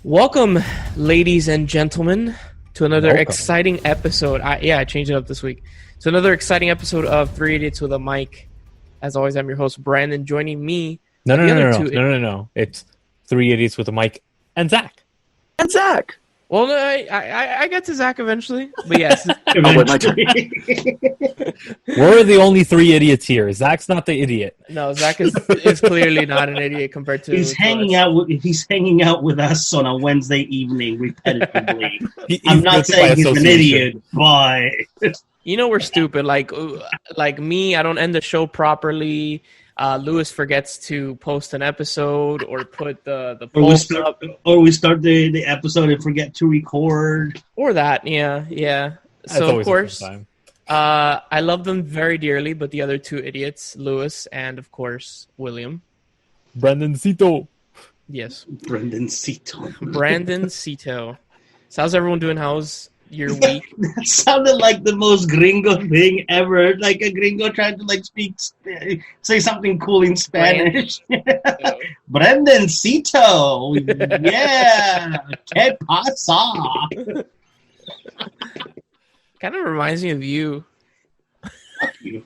Welcome, ladies and gentlemen, to another exciting episode. I changed it up this week. It's another exciting episode of Three Idiots with a Mic. As always, I'm your host, Branden. Joining me... No. It's Three Idiots with a Mic and Zach. Well, no, I get to Zach eventually, but yes. We're the only three idiots here. Zach's not the idiot. No, Zach is clearly not an idiot compared to... He's hanging out with us on a Wednesday evening repetitively. I'm not saying he's an idiot, but... You know we're stupid. Like me, I don't end the show properly. Lewis forgets to post an episode or put the post up. Or we start the episode and forget to record. Or that, yeah. So, of course, I love them very dearly, but the other two idiots, Lewis and, of course, William. Brandencito. Yes. Brandencito. So how's everyone doing? How's your week? That sounded like the most gringo thing ever. Like a gringo trying to say something cool in Spanish. Brandencito. Yeah. ¿Qué pasa? Kind of reminds me of you.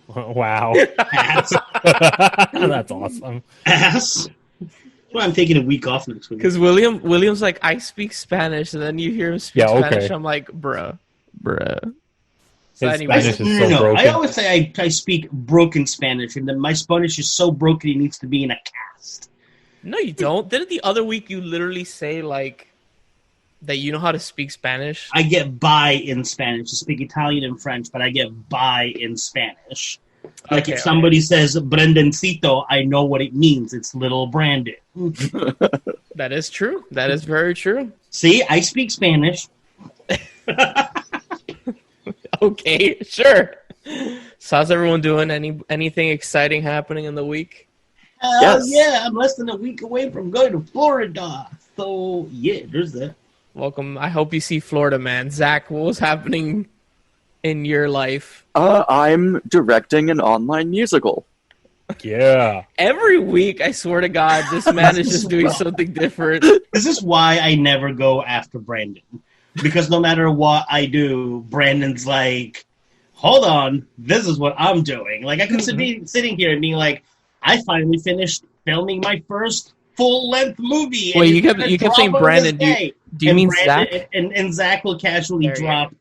Wow. Ass. That's awesome. Ass. Well, I'm taking a week off next week. Because William's like, I speak Spanish, and then you hear him speak Spanish. I'm like, bruh. So anyway, Spanish is so broken. I always say I speak broken Spanish, and then my Spanish is so broken it needs to be in a cast. No, you don't. Didn't the other week you literally say like that you know how to speak Spanish? I get by in Spanish. I speak Italian and French, but I get by in Spanish. Like if somebody says Brandencito, I know what it means. It's little Brandon. That is true. That is very true. See, I speak Spanish. Okay, sure. So how's everyone doing? Anything exciting happening in the week? Yes. Yeah, I'm less than a week away from going to Florida. So, yeah, there's that. Welcome. I hope you see Florida, man. Zach, what was happening in your life? I'm directing an online musical. Yeah. Every week, I swear to God, this man is just doing something different. This is why I never go after Brandon. Because no matter what I do, Brandon's like, hold on, this is what I'm doing. Like, I could be sitting here and being like, I finally finished filming my first full-length movie. Wait, you kept saying Brandon. Do you mean Brandon, Zach? And Zach will casually drop,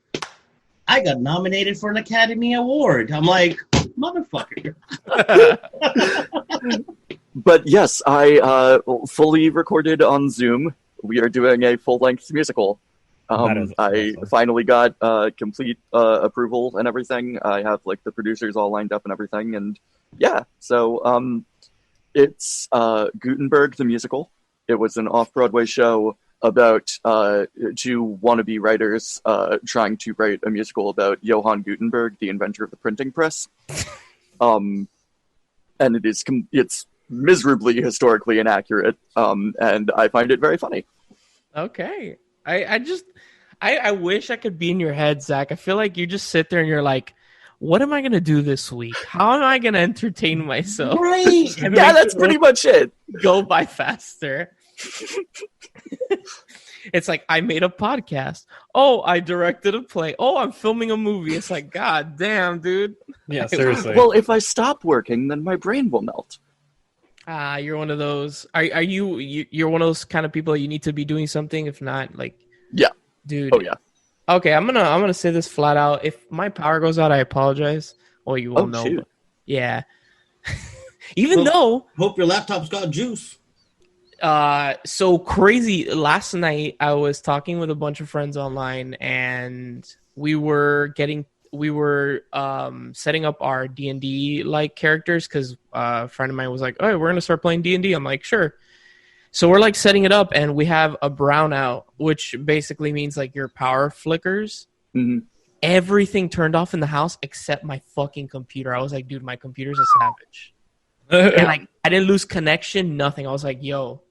I got nominated for an Academy Award. I'm like, motherfucker. But yes, I fully recorded on Zoom. We are doing a full-length musical. I finally got complete approval and everything. I have like the producers all lined up and everything, and yeah. So it's Gutenberg the musical. It was an off-Broadway show about two wannabe writers trying to write a musical about Johann Gutenberg, the inventor of the printing press. And it's miserably historically inaccurate, and I find it very funny. Okay. I wish I could be in your head, Zach. I feel like you just sit there and you're like, what am I going to do this week? How am I going to entertain myself? Right. Yeah, that's pretty much it. Go by faster. It's like, I made a podcast. Oh, I directed a play. Oh, I'm filming a movie. It's like, God damn, dude. Yeah, seriously. Well, if I stop working, then my brain will melt. You're one of those. Are you're one of those kind of people that you need to be doing something? If not, like, yeah, dude. Oh yeah. Okay, I'm gonna say this flat out. If my power goes out, I apologize. Well, you won't know. Shoot. Yeah. Though. Hope your laptop's got juice. So crazy. Last night I was talking with a bunch of friends online, and we were setting up our D&D like characters because a friend of mine was like, "Oh, we're gonna start playing D&D." I'm like, "Sure." So we're like setting it up, and we have a brownout, which basically means like your power flickers. Mm-hmm. Everything turned off in the house except my fucking computer. I was like, dude, my computer's a savage. And like, I didn't lose connection, nothing. I was like, yo,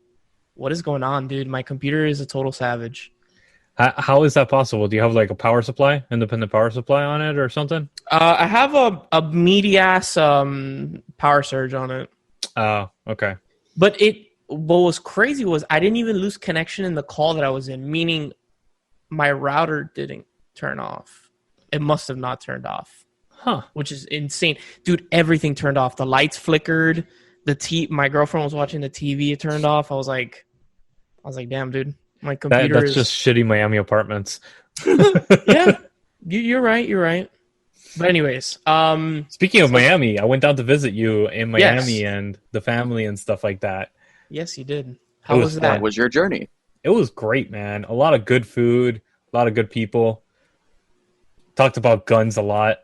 what is going on, dude? My computer is a total savage. How is that possible? Do you have like a power supply, independent power supply on it or something? I have a meaty ass power surge on it. Oh, okay. But it what was crazy was I didn't even lose connection in the call that I was in, meaning my router didn't turn off. It must have not turned off. Huh. Which is insane. Dude, everything turned off. The lights flickered. My girlfriend was watching the TV. It turned off. I was like, damn, dude. My computer That's just shitty Miami apartments. Yeah. You're right. But anyways, speaking of Miami, I went down to visit you in Miami Yes. and the family and stuff like that. Yes, you did. How was fun. that? What was your journey? It was great, man. A lot of good food, a lot of good people. Talked about guns a lot.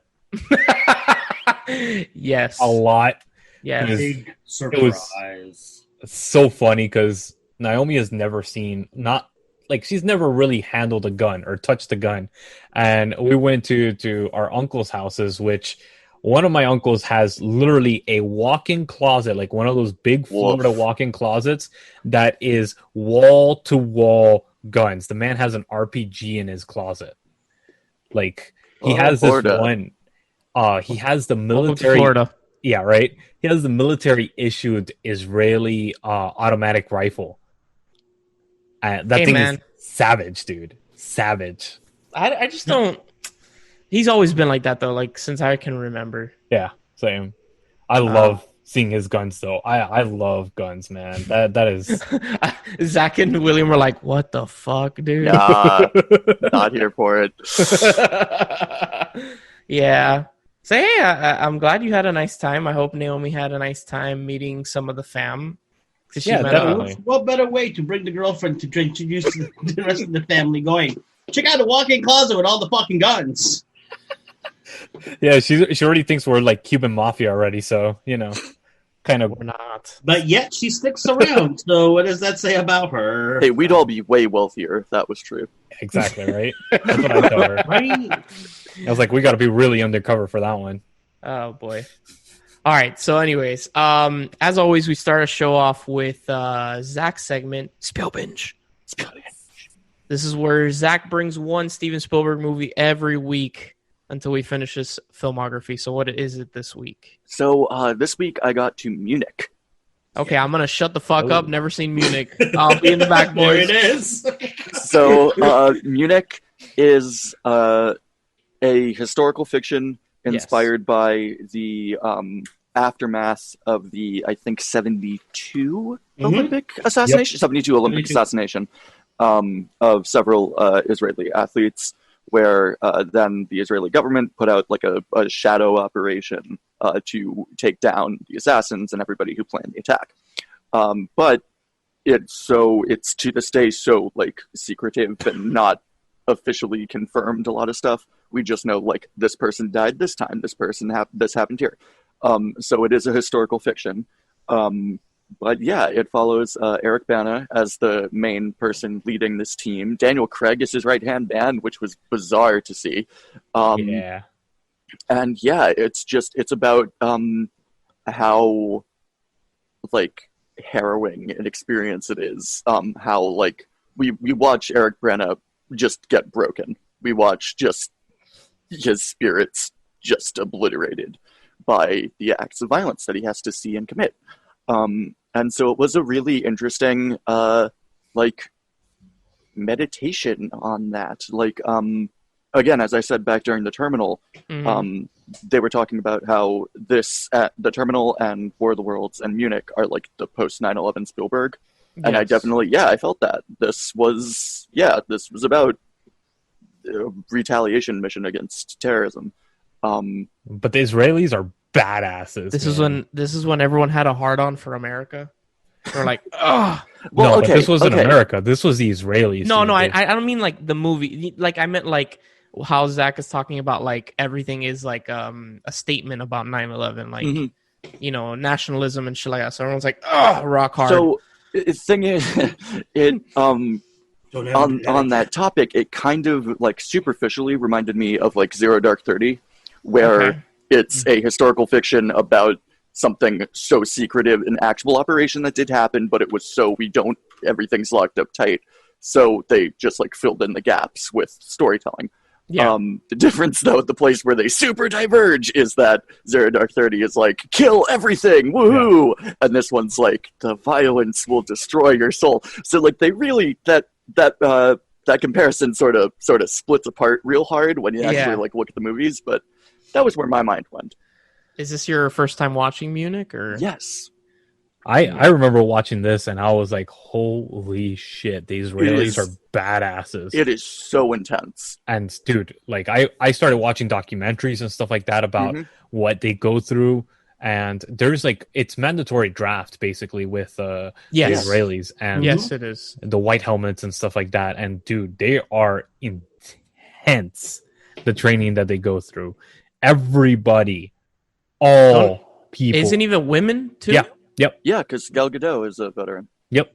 Yes. A lot. Yes. Big surprise. It's so funny because Naomi has never she's never really handled a gun or touched a gun. And we went to our uncle's houses, which one of my uncles has literally a walk-in closet, like one of those big Florida walk-in closets that is wall-to-wall guns. The man has an RPG in his closet. Like, he has this one. He has the military. Florida. Yeah, right. He has the military issued Israeli automatic rifle. That thing is savage, dude. Savage. I just don't. He's always been like that though. Like since I can remember. Yeah, same. I love seeing his guns though. I love guns, man. That is. Zach and William were like, "What the fuck, dude?" Nah, not here for it. Yeah. So hey, I'm glad you had a nice time. I hope Naomi had a nice time meeting some of the fam. Yeah, definitely. What better way to bring the girlfriend to introduce the rest of the family going, check out the walk-in closet with all the fucking guns. Yeah, she already thinks we're like Cuban mafia already, so, kind of. We're not. But yet she sticks around, so what does that say about her? Hey, we'd all be way wealthier if that was true. Exactly, right? That's what I tell her. Right? I was like, we got to be really undercover for that one. Oh boy. All right. So, anyways, as always, we start a show off with Zach's segment, Spill Binge. This is where Zach brings one Steven Spielberg movie every week until we finish his filmography. So, what is it this week? So this week I got to Munich. Okay, I'm gonna shut the fuck up. Never seen Munich. I'll be in the back, boys. There it is. So Munich is a historical fiction inspired by the aftermath of the, I think, 72 Olympic assassination, 72 Olympic assassination of several Israeli athletes, where then the Israeli government put out like a shadow operation to take down the assassins and everybody who planned the attack. But it's to this day so like secretive and not officially confirmed. A lot of stuff we just know, like this person died this time, this happened here. So it is a historical fiction. But yeah, it follows Eric Bana as the main person leading this team. Daniel Craig is his right-hand man, which was bizarre to see. Yeah. And yeah, it's about how like harrowing an experience it is. How like we watch Eric Bana just get broken. We watch just his spirits just obliterated by the acts of violence that he has to see and commit. And so it was a really interesting, like, meditation on that. Like, again, as I said back during the Terminal, they were talking about how the Terminal and War of the Worlds and Munich are like the post 9/11 Spielberg. And I definitely, I felt that. This was about a retaliation mission against terrorism. But the Israelis are badasses. This is when everyone had a hard on for America. They're like, ugh. Well, no, but this wasn't America. This was the Israelis. No, I don't mean like the movie. Like I meant like how Zach is talking about like everything is like a statement about 9/11, like nationalism and shit like that. So everyone's like, ugh, rock hard. So the thing is, it on that topic, it kind of like superficially reminded me of like Zero Dark 30, where it's a historical fiction about something so secretive, an actual operation that did happen, but it was so everything's locked up tight. So they just like filled in the gaps with storytelling. Yeah. The difference, though, the place where they super diverge is that Zero Dark 30 is like, kill everything, woohoo! Yeah. And this one's like, the violence will destroy your soul. So, like, they really, that comparison sort of splits apart real hard when you actually, like, look at the movies, but that was where my mind went. Is this your first time watching Munich, or? Yes. I remember watching this and I was like, holy shit, the Israelis are badasses. It is so intense. And dude, like I started watching documentaries and stuff like that about what they go through. And there's like, it's mandatory draft basically with the Israelis. And yes, it is. The white helmets and stuff like that. And dude, they are intense, the training that they go through. Everybody, all people. Isn't even women too? Yeah. Yep. Yeah, because Gal Gadot is a veteran. Yep.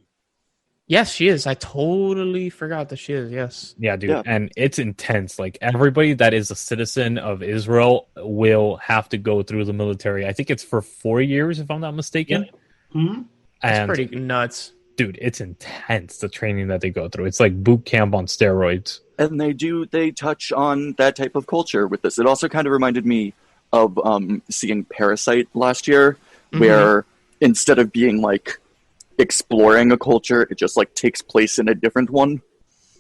Yes, she is. I totally forgot that she is. Yes. Yeah, dude. Yeah. And it's intense. Like, everybody that is a citizen of Israel will have to go through the military. I think it's for 4 years, if I'm not mistaken. Yep. Mm-hmm. That's pretty nuts. Dude, it's intense, the training that they go through. It's like boot camp on steroids. And they touch on that type of culture with this. It also kind of reminded me of seeing Parasite last year, where instead of being like exploring a culture, it just like takes place in a different one.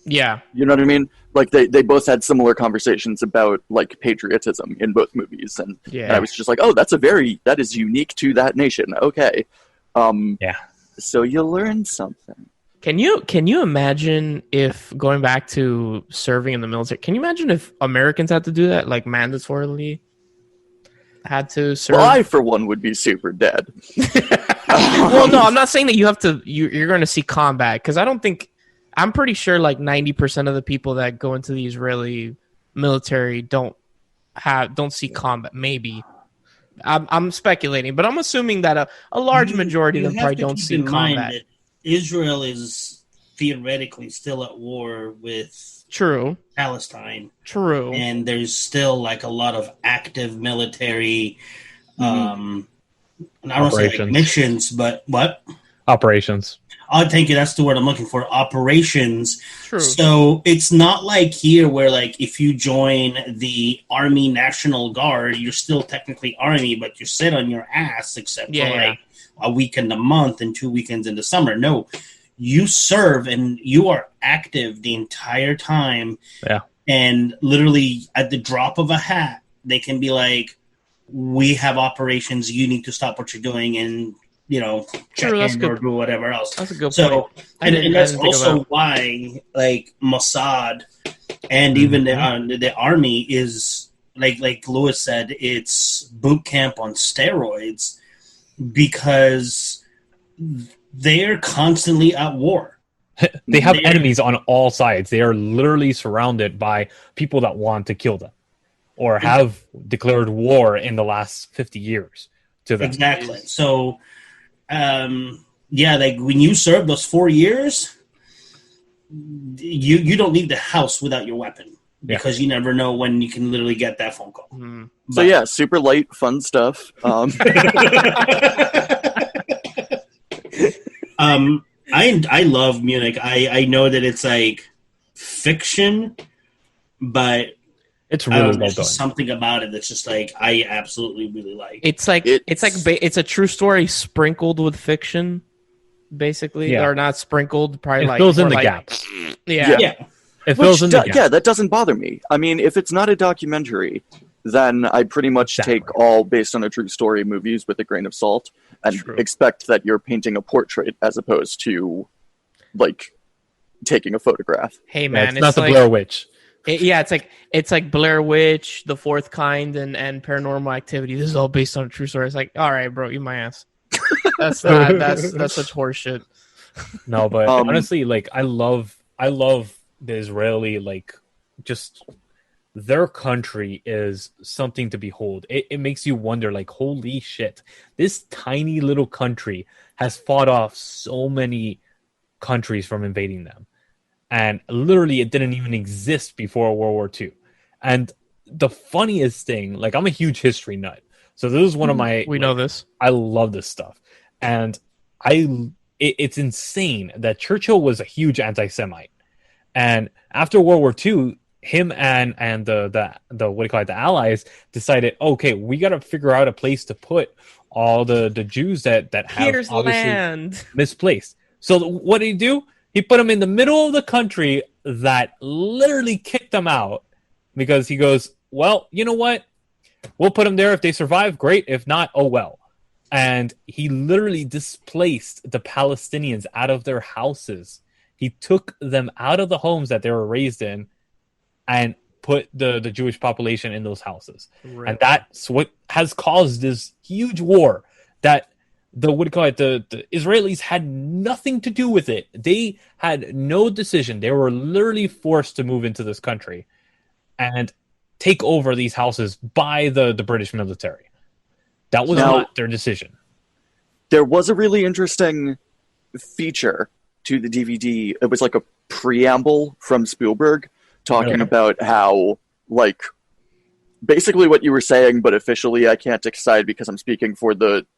Yeah. You know what I mean? Like they both had similar conversations about like patriotism in both movies. And I was just like, oh, that is unique to that nation. Okay. So you learn something. Can you imagine if, going back to serving in the military, can you imagine if Americans had to do that, like mandatorily had to serve? Well, I, for one, would be super dead. Well, no, I'm not saying that you have to, you're going to see combat, because I'm pretty sure like 90% of the people that go into the Israeli military don't see combat. Maybe. I'm speculating, but I'm assuming that a large majority of them probably don't see combat. Israel is theoretically still at war with Palestine. True. And there's still like a lot of active military and I don't say like missions, but what? Operations. I think that's the word I'm looking for. Operations. True. So it's not like here where like if you join the Army National Guard, you're still technically Army, but you sit on your ass except for like a weekend a month and 2 weekends in the summer. No, you serve and you are active the entire time. Yeah. And literally at the drop of a hat, they can be like, we have operations, you need to stop what you're doing and, you know, check in or do whatever else. That's a good point. And that's also why, like, Mossad and even the Army is, like Lewis said, it's boot camp on steroids because they're constantly at war. They have enemies on all sides. They are literally surrounded by people that want to kill them or have declared war in the last 50 years to them. Exactly. So, like when you serve those 4 years, you don't leave the house without your weapon because you never know when you can literally get that phone call. Mm. So yeah, super light, fun stuff. I love Munich. I know that it's like fiction, but it's really well done. Something about it that's just like I absolutely really like. It's a true story sprinkled with fiction, basically, or not sprinkled. Probably it fills in the gaps. Yeah. It fills in the gaps. Yeah, that doesn't bother me. I mean, if it's not a documentary, then I pretty much take all based on a true story movies with a grain of salt and expect that you're painting a portrait as opposed to like taking a photograph. Hey man, it's not the Blair Witch. It's like Blair Witch, The Fourth Kind, and Paranormal Activity. This is all based on a true story. It's like, all right, bro, eat my ass. That's such horseshit. No, but honestly, like I love the Israeli, like just their country is something to behold. It makes you wonder, like, holy shit, this tiny little country has fought off so many countries from invading them. And literally, it didn't even exist before World War II. And the funniest thing, like, I'm a huge history nut. So this is one of my... We know this. I love this stuff. And it's insane that Churchill was a huge anti-Semite. And after World War II, him and the what do you call it, the allies decided, okay, we got to figure out a place to put all the Jews that have Here's obviously land. misplaced. So what did he do? He put them in the middle of the country that literally kicked them out, because he goes, well, you know what? We'll put them there. If they survive, great. If not, oh well. And he literally displaced the Palestinians out of their houses. He took them out of the homes that they were raised in and put the Jewish population in those houses. Right. And that's what has caused this huge war that the Israelis had nothing to do with it. They had no decision. They were literally forced to move into this country and take over these houses by the British military. That was not their decision. There was a really interesting feature to the DVD. It was like a preamble from Spielberg talking about how, like, basically what you were saying, but officially I can't decide because I'm speaking for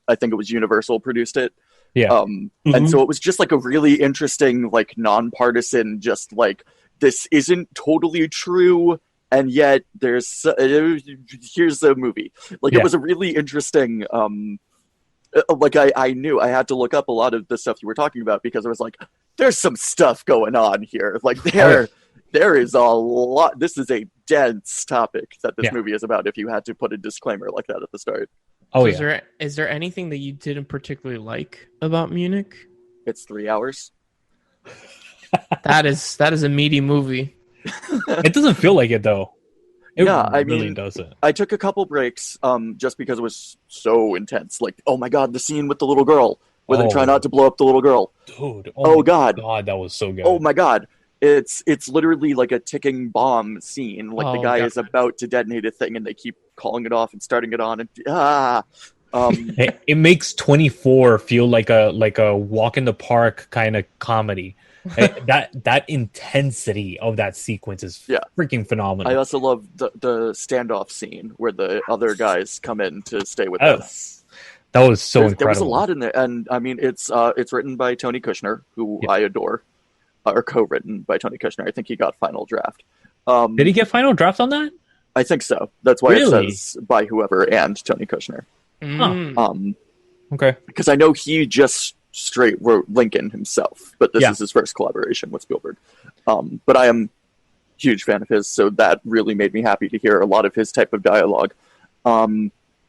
I think it was Universal produced it. Yeah. And so it was just like a really interesting, like, nonpartisan, just like, this isn't totally true, and yet here's a movie. Like, it was a really interesting, like, I knew I had to look up a lot of the stuff you were talking about, because I was like, there's some stuff going on here. Like, there is a lot. This is a dense topic that this movie is about, if you had to put a disclaimer like that at the start. Oh, so is there anything that you didn't particularly like about Munich? It's 3 hours. That is a meaty movie. It doesn't feel like it, though. It really mean, doesn't. I took a couple breaks just because it was so intense. Like, oh my god, the scene with the little girl, where they try not to blow up the little girl. Dude, oh god, that was so good. Oh my god. It's literally like a ticking bomb scene. Like, the guy is about to detonate a thing, and they keep calling it off and starting it on. And it makes 24 feel like a walk in the park kind of comedy. that intensity of that sequence is freaking phenomenal. I also love the standoff scene where the other guys come in to stay with us. That was so incredible. There was a lot in there, and I mean, it's written by Tony Kushner, who I adore. Or co-written by Tony Kushner. I think he got final draft. Did he get final draft on that? I think so. That's why it says by whoever and Tony Kushner. Okay. Because I know he just straight wrote Lincoln himself, but this is his first collaboration with Spielberg. But I am a huge fan of his, so that really made me happy to hear a lot of his type of dialogue.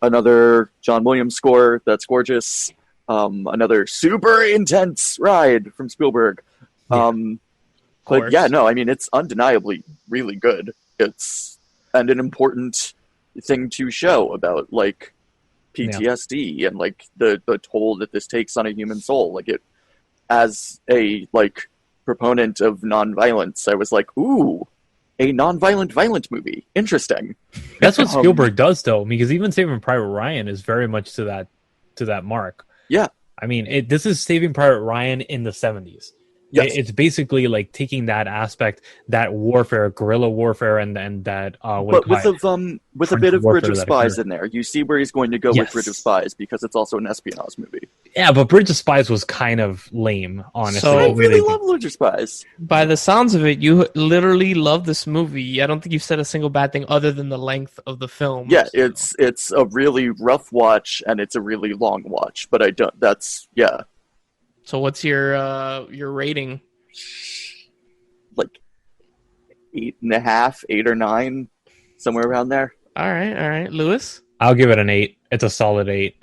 Another John Williams score that's gorgeous. Another super intense ride from Spielberg. But yeah, no, I mean, it's undeniably really good. It's and an important thing to show about, like, PTSD and, like, the toll that this takes on a human soul. Like, it, as a, like, proponent of nonviolence, I was like, ooh, a nonviolent violent movie. Interesting. That's what Spielberg does, though, because even Saving Private Ryan is very much to that mark. Yeah. I mean, this is Saving Private Ryan in the 70s. Yes. It's basically like taking that aspect, that warfare, guerrilla warfare, and that. But with a bit of Bridge of Spies in there, you see where he's going to go with Bridge of Spies, because it's also an espionage movie. Yeah, but Bridge of Spies was kind of lame, honestly. So I really love Bridge of Spies. By the sounds of it, you literally love this movie. I don't think you've said a single bad thing other than the length of the film. Yeah, so. It's a really rough watch, and it's a really long watch. But I don't. That's So what's your rating? Like 8.5, 8 or 9, somewhere around there. All right. Lewis? I'll give it an 8. It's a solid 8.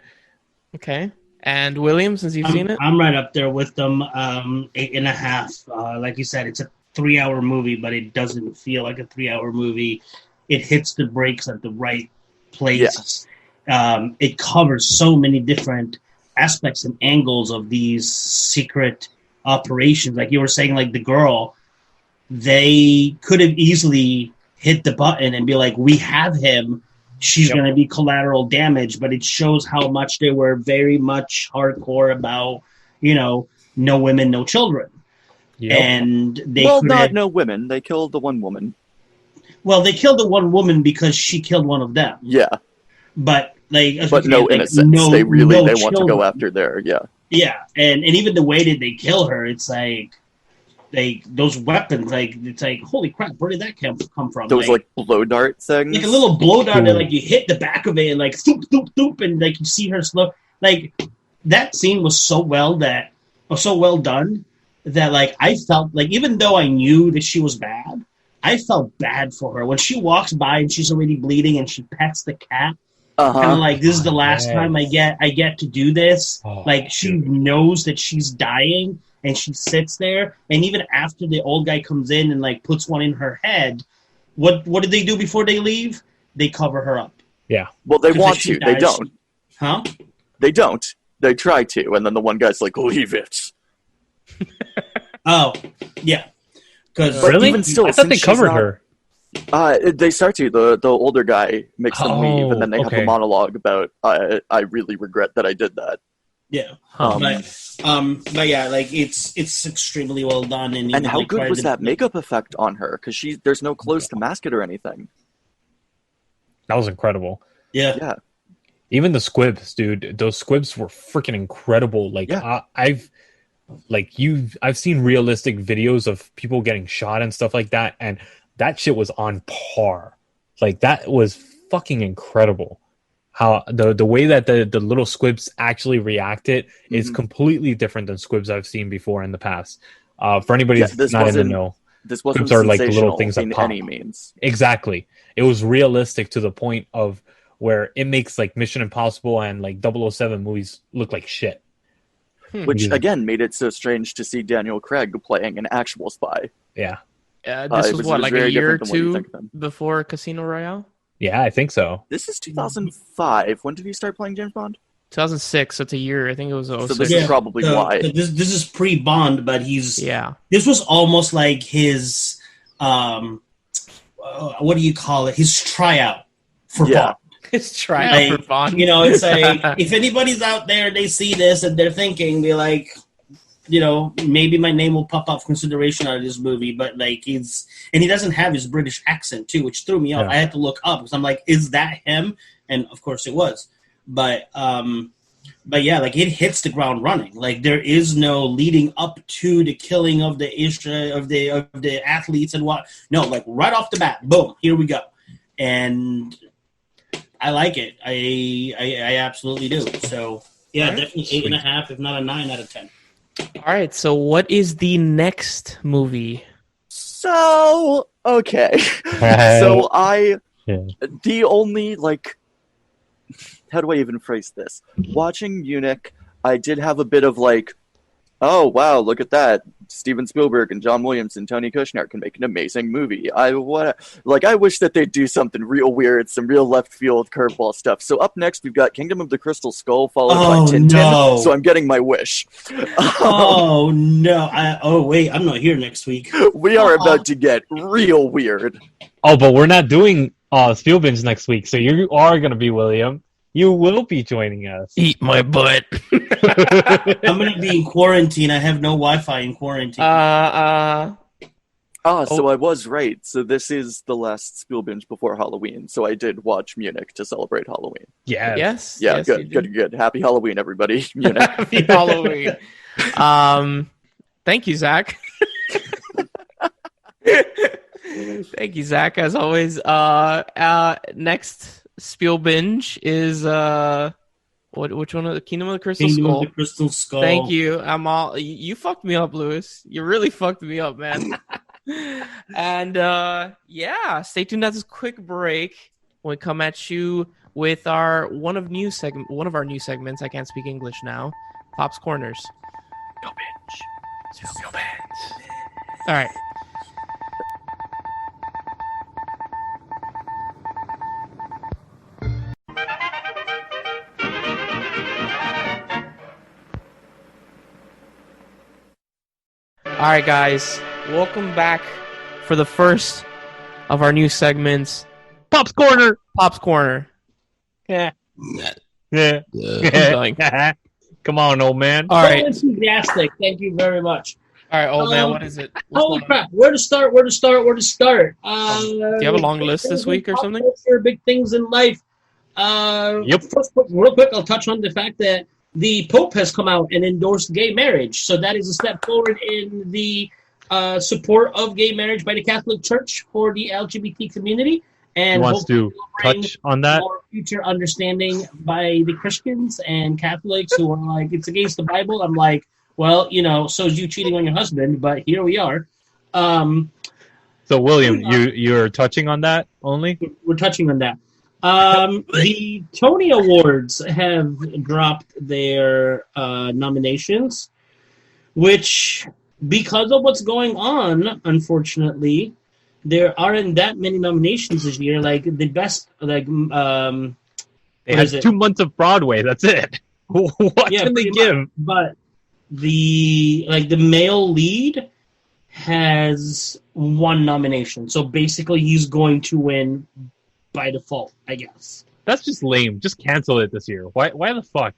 Okay. And William, since you've seen it? I'm right up there with them. 8.5. Like you said, it's a 3-hour movie, but it doesn't feel like a 3-hour movie. It hits the brakes at the right place. Yeah. It covers so many different aspects and angles of these secret operations. Like you were saying, like the girl, they could have easily hit the button and be like, we have him, she's going to be collateral damage, but it shows how much they were very much hardcore about, no women, no children. Yep. And they no women, they killed the one woman. Well, they killed the one woman because she killed one of them. Yeah. But no innocence. They want to go after their, Yeah, and even the way that they kill her, it's like, like those weapons, like it's like holy crap, where did that come from? Those like blow dart things, like a little blow dart that like you hit the back of it and like thoop thoop thoop, and like you see her slow. Like that scene was so well done that like I felt like even though I knew that she was bad, I felt bad for her when she walks by and she's already bleeding and she pets the cat. And like this is the last time I get to do this. Like she knows that she's dying. And she sits there, and even after the old guy comes in and like puts one in her head, what did they do before they leave? They cover her up. Yeah. Well, they want to. They don't. Huh? They don't. They try to, and then the one guy's like, "Leave it." Oh, yeah. Because really, even still, I thought they covered her. They start to. The older guy makes them leave, and then they have a monologue about, "I really regret that I did that." Yeah, but yeah, like it's extremely well done. And how good was that makeup effect on her? Because there's no clothes to mask it or anything. That was incredible. Yeah. Even the squibs, dude. Those squibs were freaking incredible. Like I've seen realistic videos of people getting shot and stuff like that, and that shit was on par. Like that was fucking incredible. How the way that the little squibs actually reacted is completely different than squibs I've seen before in the past. For anybody that's not in the know, this wasn't squibs are like the little things that in pop. any means. Exactly. It was realistic to the point of where it makes like Mission Impossible and like 007 movies look like shit. Which again made it so strange to see Daniel Craig playing an actual spy. Yeah. This was what, like a year or two before Casino Royale? Yeah, I think so. This is 2005. When did he start playing James Bond? 2006. So it's a year. I think it was 06. So this is probably why. This is pre-Bond, but he's... Yeah. This was almost like his... what do you call it? His tryout for Bond. His tryout for Bond. You know, it's like, if anybody's out there, they see this and they're thinking, they're like... You know, maybe my name will pop up for consideration out of this movie, but like he doesn't have his British accent too, which threw me off. I had to look up because I'm like, is that him? And of course it was. But yeah, like it hits the ground running. Like there is no leading up to the killing of the athletes and what. No, like right off the bat, boom, here we go. And I like it. I absolutely do. So yeah, definitely 8.5, if not a 9 out of 10. All right, so what is the next movie? So, okay. So the only, like, how do I even phrase this? Watching Munich, I did have a bit of, like, oh, wow, look at that. Steven Spielberg and John Williams and Tony Kushner can make an amazing movie. I wish that they'd do something real weird, some real left field curveball stuff. So up next, we've got Kingdom of the Crystal Skull, followed by Tintin. No. So I'm getting my wish. Oh, no. Wait, I'm not here next week. We are about to get real weird. Oh, but we're not doing Spielbinge next week, so you are going to be William. You will be joining us. Eat my butt. I'm going to be in quarantine. I have no Wi-Fi in quarantine. So I was right. So this is the last Spielbinge before Halloween. So I did watch Munich to celebrate Halloween. Yeah. Yes. Yeah, yes, good. Happy Halloween, everybody. Munich. Happy Halloween. Thank you, Zach. Thank you, Zach, as always. Next Spielbinge is which one? Kingdom of the Crystal Skull. Kingdom of the Crystal Skull. Thank you. You fucked me up, Lewis. You really fucked me up, man. And stay tuned at this quick break when we come at you with one of our new segments. I can't speak English now. Pop's Corners. Spielbinge. All right. All right, guys, welcome back for the first of our new segments, Pop's Corner. Pop's Corner. Yeah. I'm dying. Come on, old man. All right. Enthusiastic. Thank you very much. All right, old man, what is it? Holy crap. Where to start? Do you have a long list this week or something? Big things in life. Yep. First, real quick, I'll touch on the fact that the Pope has come out and endorsed gay marriage. So that is a step forward in the support of gay marriage by the Catholic Church for the LGBT community, and He wants to touch on that. More future understanding by the Christians and Catholics who are like, it's against the Bible. I'm like, well, so is you cheating on your husband, but here we are. So, William, you're touching on that only? We're touching on that. The Tony Awards have dropped their nominations, which, because of what's going on, unfortunately, there aren't that many nominations this year. Like, the best, they had 2 months of Broadway, that's it. What can they give? But the male lead has 1 nomination. So basically he's going to win by default, I guess. That's just lame. Just cancel it this year. Why the fuck?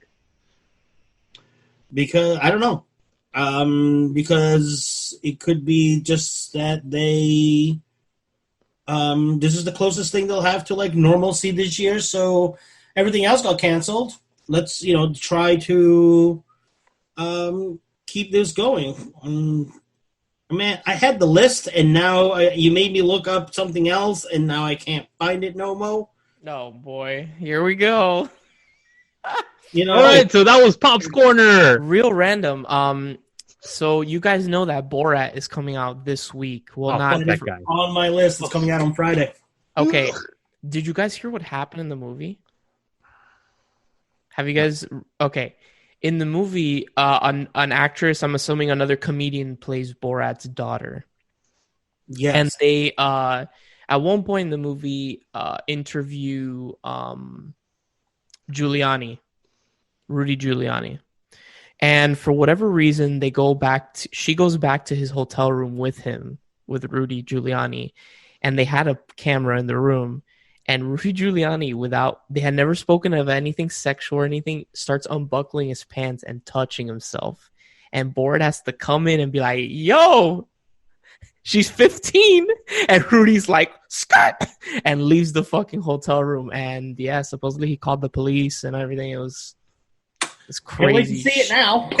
Because I don't know. Because it could be just that they this is the closest thing they'll have to like normalcy this year, so everything else got canceled. Let's, try to keep this going. Man, I had the list, and now you made me look up something else, and now I can't find it no more. Oh, boy. Here we go. All right, so that was Pop's Corner. Real random. So you guys know that Borat is coming out this week. Well, not that guy. On my list. It's coming out on Friday. Okay. Did you guys hear what happened in the movie? Have you guys... Okay. In the movie, an actress, I'm assuming another comedian, plays Borat's daughter. Yes. And they, at one point in the movie, interview Rudy Giuliani. And for whatever reason, she goes back to his hotel room with him, with Rudy Giuliani. And they had a camera in the room. And Rudy Giuliani, they had never spoken of anything sexual or anything, starts unbuckling his pants and touching himself. And Borat has to come in and be like, yo, she's 15. And Rudy's like, skirt, and leaves the fucking hotel room. And yeah, supposedly he called the police and everything. It's crazy. Can't wait to see it now.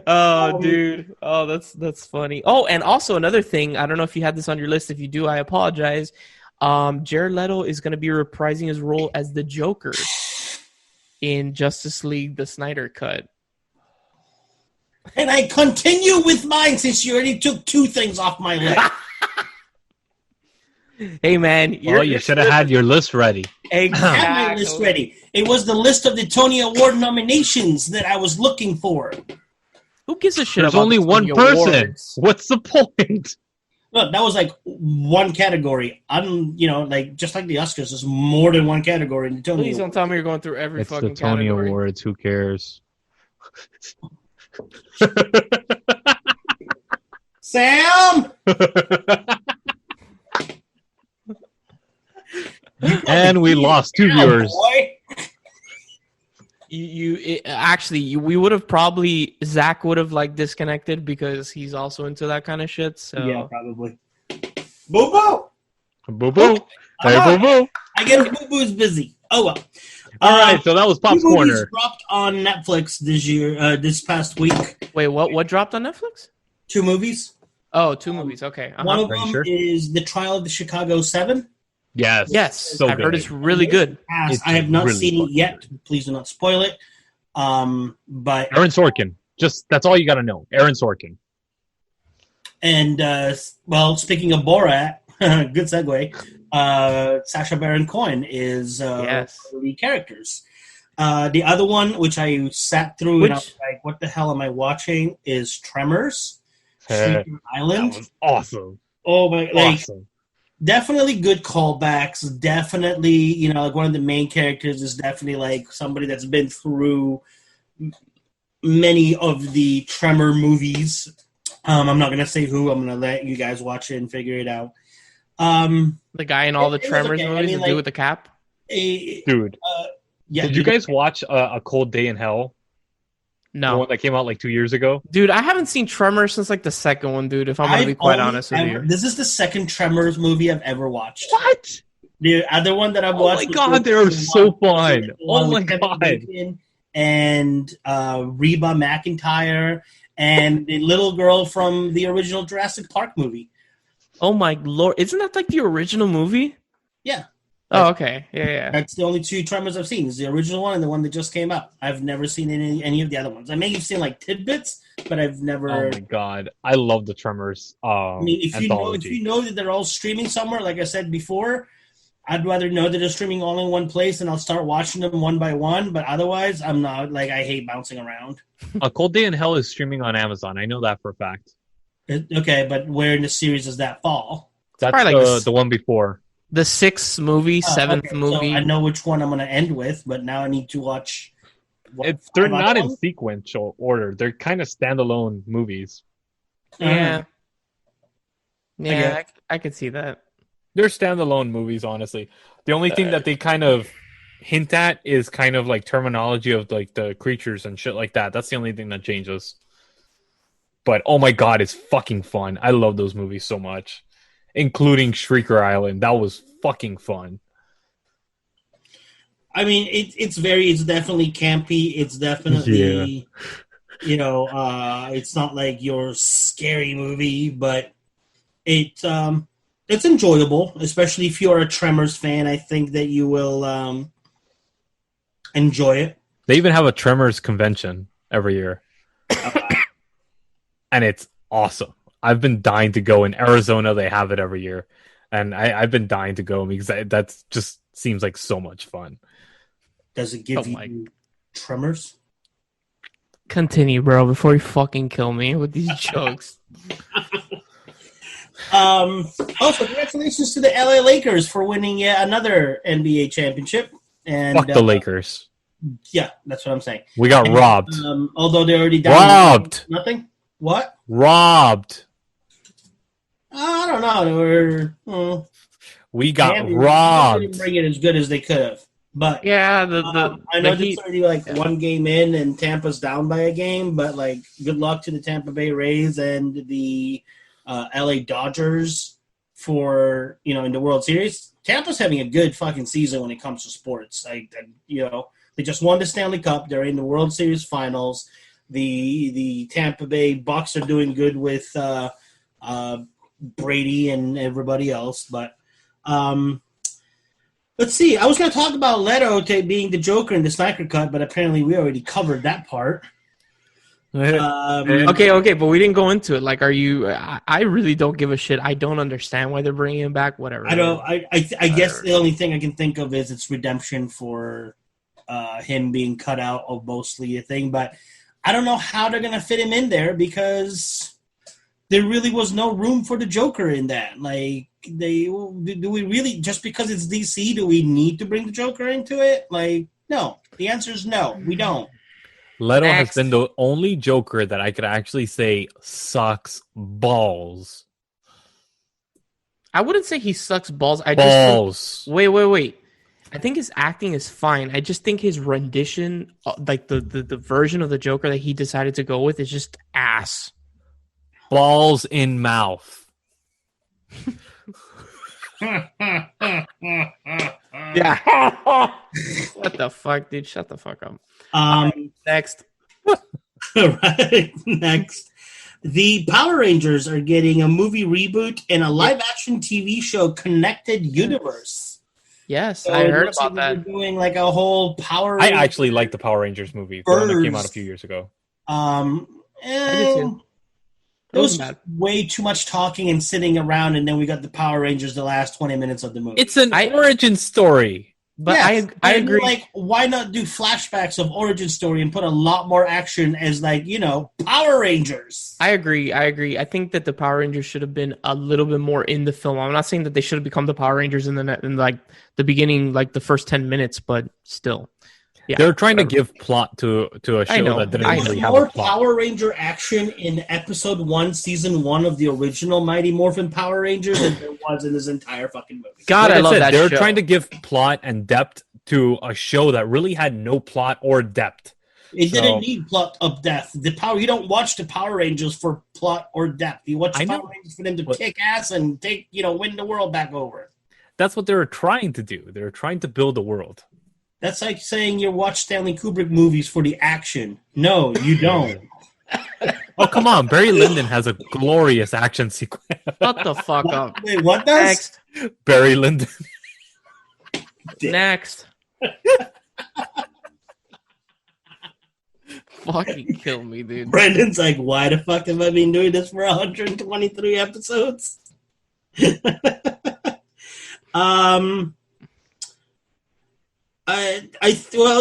Oh, dude. Oh, that's funny. Oh, and also another thing. I don't know if you had this on your list. If you do, I apologize. Jared Leto is going to be reprising his role as the Joker in Justice League: The Snyder Cut. And I continue with mine since you already took 2 things off my list. Hey, man. You should have had your list ready. Exactly. I had my list ready. It was the list of the Tony Award nominations that I was looking for. Who gives a shit There's about only the one Tony person. Awards? What's the point? Look, that was like 1 category. Just like the Oscars, there's more than 1 category in the Tony Please don't tell me you're going through every it's fucking the Tony category. Awards. Who cares? Sam! And we lost 2 viewers. We would have Zach would have disconnected because he's also into that kind of shit. So yeah, probably. Boo boo. Boo boo. Hey, boo boo. I guess Boo Boo's busy. Oh well. All right, so that was Pop's Corner. Dropped on Netflix this past week. Wait, what dropped on Netflix? 2 movies. Oh, 2 movies. Okay. One of them is The Trial of the Chicago 7. Yes. So I've heard it's really good. I have not seen it yet. Please do not spoil it. But Aaron Sorkin. That's all you got to know. Aaron Sorkin. And speaking of Borat, good segue. Sacha Baron Cohen is one of the characters. The other one, which I sat through and I was like, "What the hell am I watching?" is Tremors. Island. That was awesome. Oh my! Awesome. Definitely good callbacks. Definitely, one of the main characters is definitely somebody that's been through many of the Tremor movies. I'm not gonna say who. I'm gonna let you guys watch it and figure it out. The guy in all the Tremors movies, the dude with the cap. Dude, yeah. Did you guys watch A Cold Day in Hell? No. The one that came out 2 years ago? Dude, I haven't seen Tremors since the second one, dude, if I'm going to be quite honest with you. This is the second Tremors movie I've ever watched. What? The other one that I've watched... Oh my god, they are so fun. Oh my god. And Reba McEntire and the little girl from the original Jurassic Park movie. Oh my lord! Isn't that like the original movie? Yeah. Oh, okay. Yeah. That's the only two Tremors I've seen. Is the original one and the one that just came out. I've never seen any of the other ones. I may have seen like tidbits, but I've never. Oh my god, I love the Tremors. I mean, if you know that they're all streaming somewhere, like I said before, I'd rather know that they're streaming all in one place, and I'll start watching them one by one. But otherwise, I'm not I hate bouncing around. A Cold Day in Hell is streaming on Amazon. I know that for a fact. Okay, but where in the series does that fall? That's like the one before. The 6th movie, 7th movie. So I know which one I'm going to end with, but now I need to watch. They're not in sequential order. They're kind of standalone movies. Yeah. Yeah, I could see that. They're standalone movies, honestly. The only thing that they kind of hint at is kind of like terminology of like the creatures and shit like that. That's the only thing that changes. But oh my god, it's fucking fun. I love those movies so much. Including Shrieker Island. That was fucking fun. I mean, it's definitely campy. It's definitely, it's not like your scary movie, but it's enjoyable, especially if you're a Tremors fan. I think that you will enjoy it. They even have a Tremors convention every year. And it's awesome. I've been dying to go. In Arizona, they have it every year. And I've been dying to go because that just seems like so much fun. Does it give you tremors? Continue, bro, before you fucking kill me with these jokes. Also, congratulations to the LA Lakers for winning yet another NBA championship. And fuck the Lakers. Yeah, that's what I'm saying. We got robbed. Although they're already down. Robbed. Nothing? What? Robbed. I don't know. We got robbed. They didn't bring it as good as they could have. But yeah, I know it's already one game in and Tampa's down by a game, but good luck to the Tampa Bay Rays and the LA Dodgers for in the World Series. Tampa's having a good fucking season when it comes to sports. They just won the Stanley Cup. They're in the World Series finals. The Tampa Bay Bucks are doing good with Brady and everybody else, but let's see. I was going to talk about Leto being the Joker in the Snyder Cut, but apparently we already covered that part. Okay, but we didn't go into it. Like, are you? I really don't give a shit. I don't understand why they're bringing him back. Whatever. I don't. I guess the only thing I can think of is it's redemption for him being cut out of mostly a thing, but I don't know how they're going to fit him in there because there really was no room for the Joker in that. Do we really, just because it's DC, do we need to bring the Joker into it? No. The answer is no, we don't. Leto has been the only Joker that I could actually say sucks balls. I wouldn't say he sucks balls. Balls. Wait. I think his acting is fine. I just think his rendition, the version of the Joker that he decided to go with, is just ass. Balls in mouth. Yeah. What the fuck, dude? Shut the fuck up. Next. Right. Next. The Power Rangers are getting a movie reboot and a live-action TV show, Connected Universe. Yes, so I heard about that. They're doing a whole Power Rangers. I actually like the Power Rangers movie. The one that came out a few years ago. I did too. It was way too much talking and sitting around, and then we got the Power Rangers the last 20 minutes of the movie. It's an origin story. But yes, I agree. Why not do flashbacks of origin story and put a lot more action as Power Rangers? I agree. I think that the Power Rangers should have been a little bit more in the film. I'm not saying that they should have become the Power Rangers in the beginning, the first 10 minutes, but still. Yeah, they're trying to give plot to a show that didn't really have a plot. Power Ranger action in episode 1, season 1 of the original Mighty Morphin Power Rangers than there was in this entire fucking movie. God, I love that show. They're show. trying to give plot and depth to a show that really had no plot or depth. It didn't need plot of depth. You don't watch the Power Rangers for plot or depth. You watch the Power Rangers for them to kick ass and win the world back over. That's what they were trying to do. They were trying to build a world. That's like saying you watch Stanley Kubrick movies for the action. No, you don't. Oh, come on. Barry Lyndon has a glorious action sequence. Shut the fuck up. Wait, what does? Next. Barry Lyndon. Next. Fucking kill me, dude. Brendan's like, why the fuck have I been doing this for 123 episodes? Well,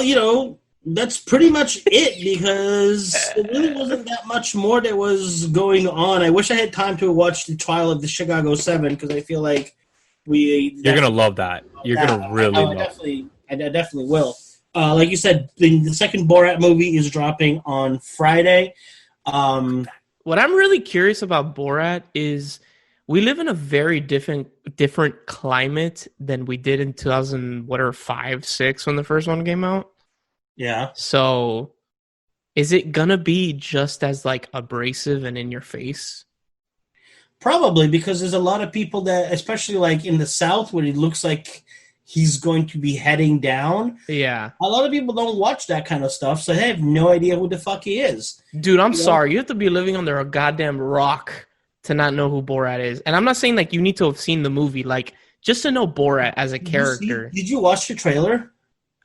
you know, that's pretty much it because there really wasn't that much more that was going on. I wish I had time to watch the trial of the Chicago 7 because I feel like you're gonna love that. You're gonna really love it. I definitely will. Like you said, the second Borat movie is dropping on Friday. What I'm really curious about Borat is we live in a very different climate than we did in 2005, 6 when the first one came out. Yeah. So is it gonna be just as like abrasive and in your face? Probably, because there's a lot of people that, especially like in the South, where it looks like he's going to be heading down. Yeah. A lot of people don't watch that kind of stuff, so they have no idea who the fuck he is. Dude, I'm sorry. You have to be living under a goddamn rock to not know who Borat is. And I'm not saying like you need to have seen the movie, like just to know Borat as a character. Did you watch the trailer?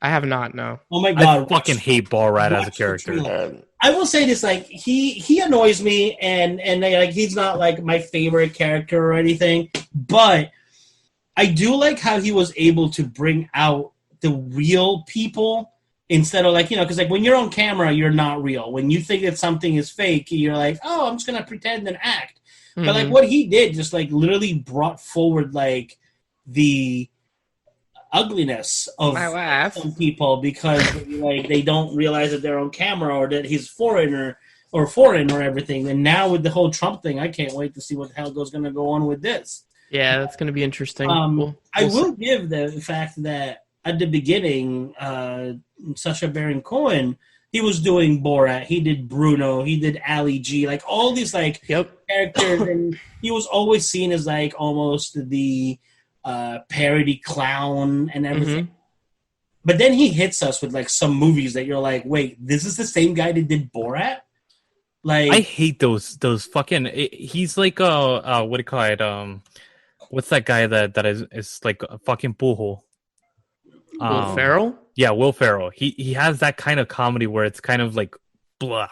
I have not, no. Oh my god. I fucking hate Borat as a character. I will say this, like, he annoys me, and like he's not like my favorite character or anything, but I do like how he was able to bring out the real people instead of like, you know, because like when you're on camera, you're not real. When you think that something is fake, you're like, oh, I'm just gonna pretend and act. Mm-hmm. But like what he did just like literally brought forward like the ugliness of some people because like they don't realize that they're on camera or that he's foreign or everything. And now with the whole Trump thing, I can't wait to see what the hell is going to go on with this. Yeah, that's going to be interesting. I will give the fact that at the beginning, Sacha Baron Cohen, he was doing Borat, he did Bruno, he did Ali G, like all these like characters, and he was always seen as like almost the parody clown and everything. Mm-hmm. But then he hits us with like some movies that you're like, wait, this is the same guy that did Borat? Like I hate those fucking he's like what do you call it? What's that guy that is like a fucking pujo? Will Ferrell? Yeah, Will Ferrell. He has that kind of comedy where it's kind of like blah.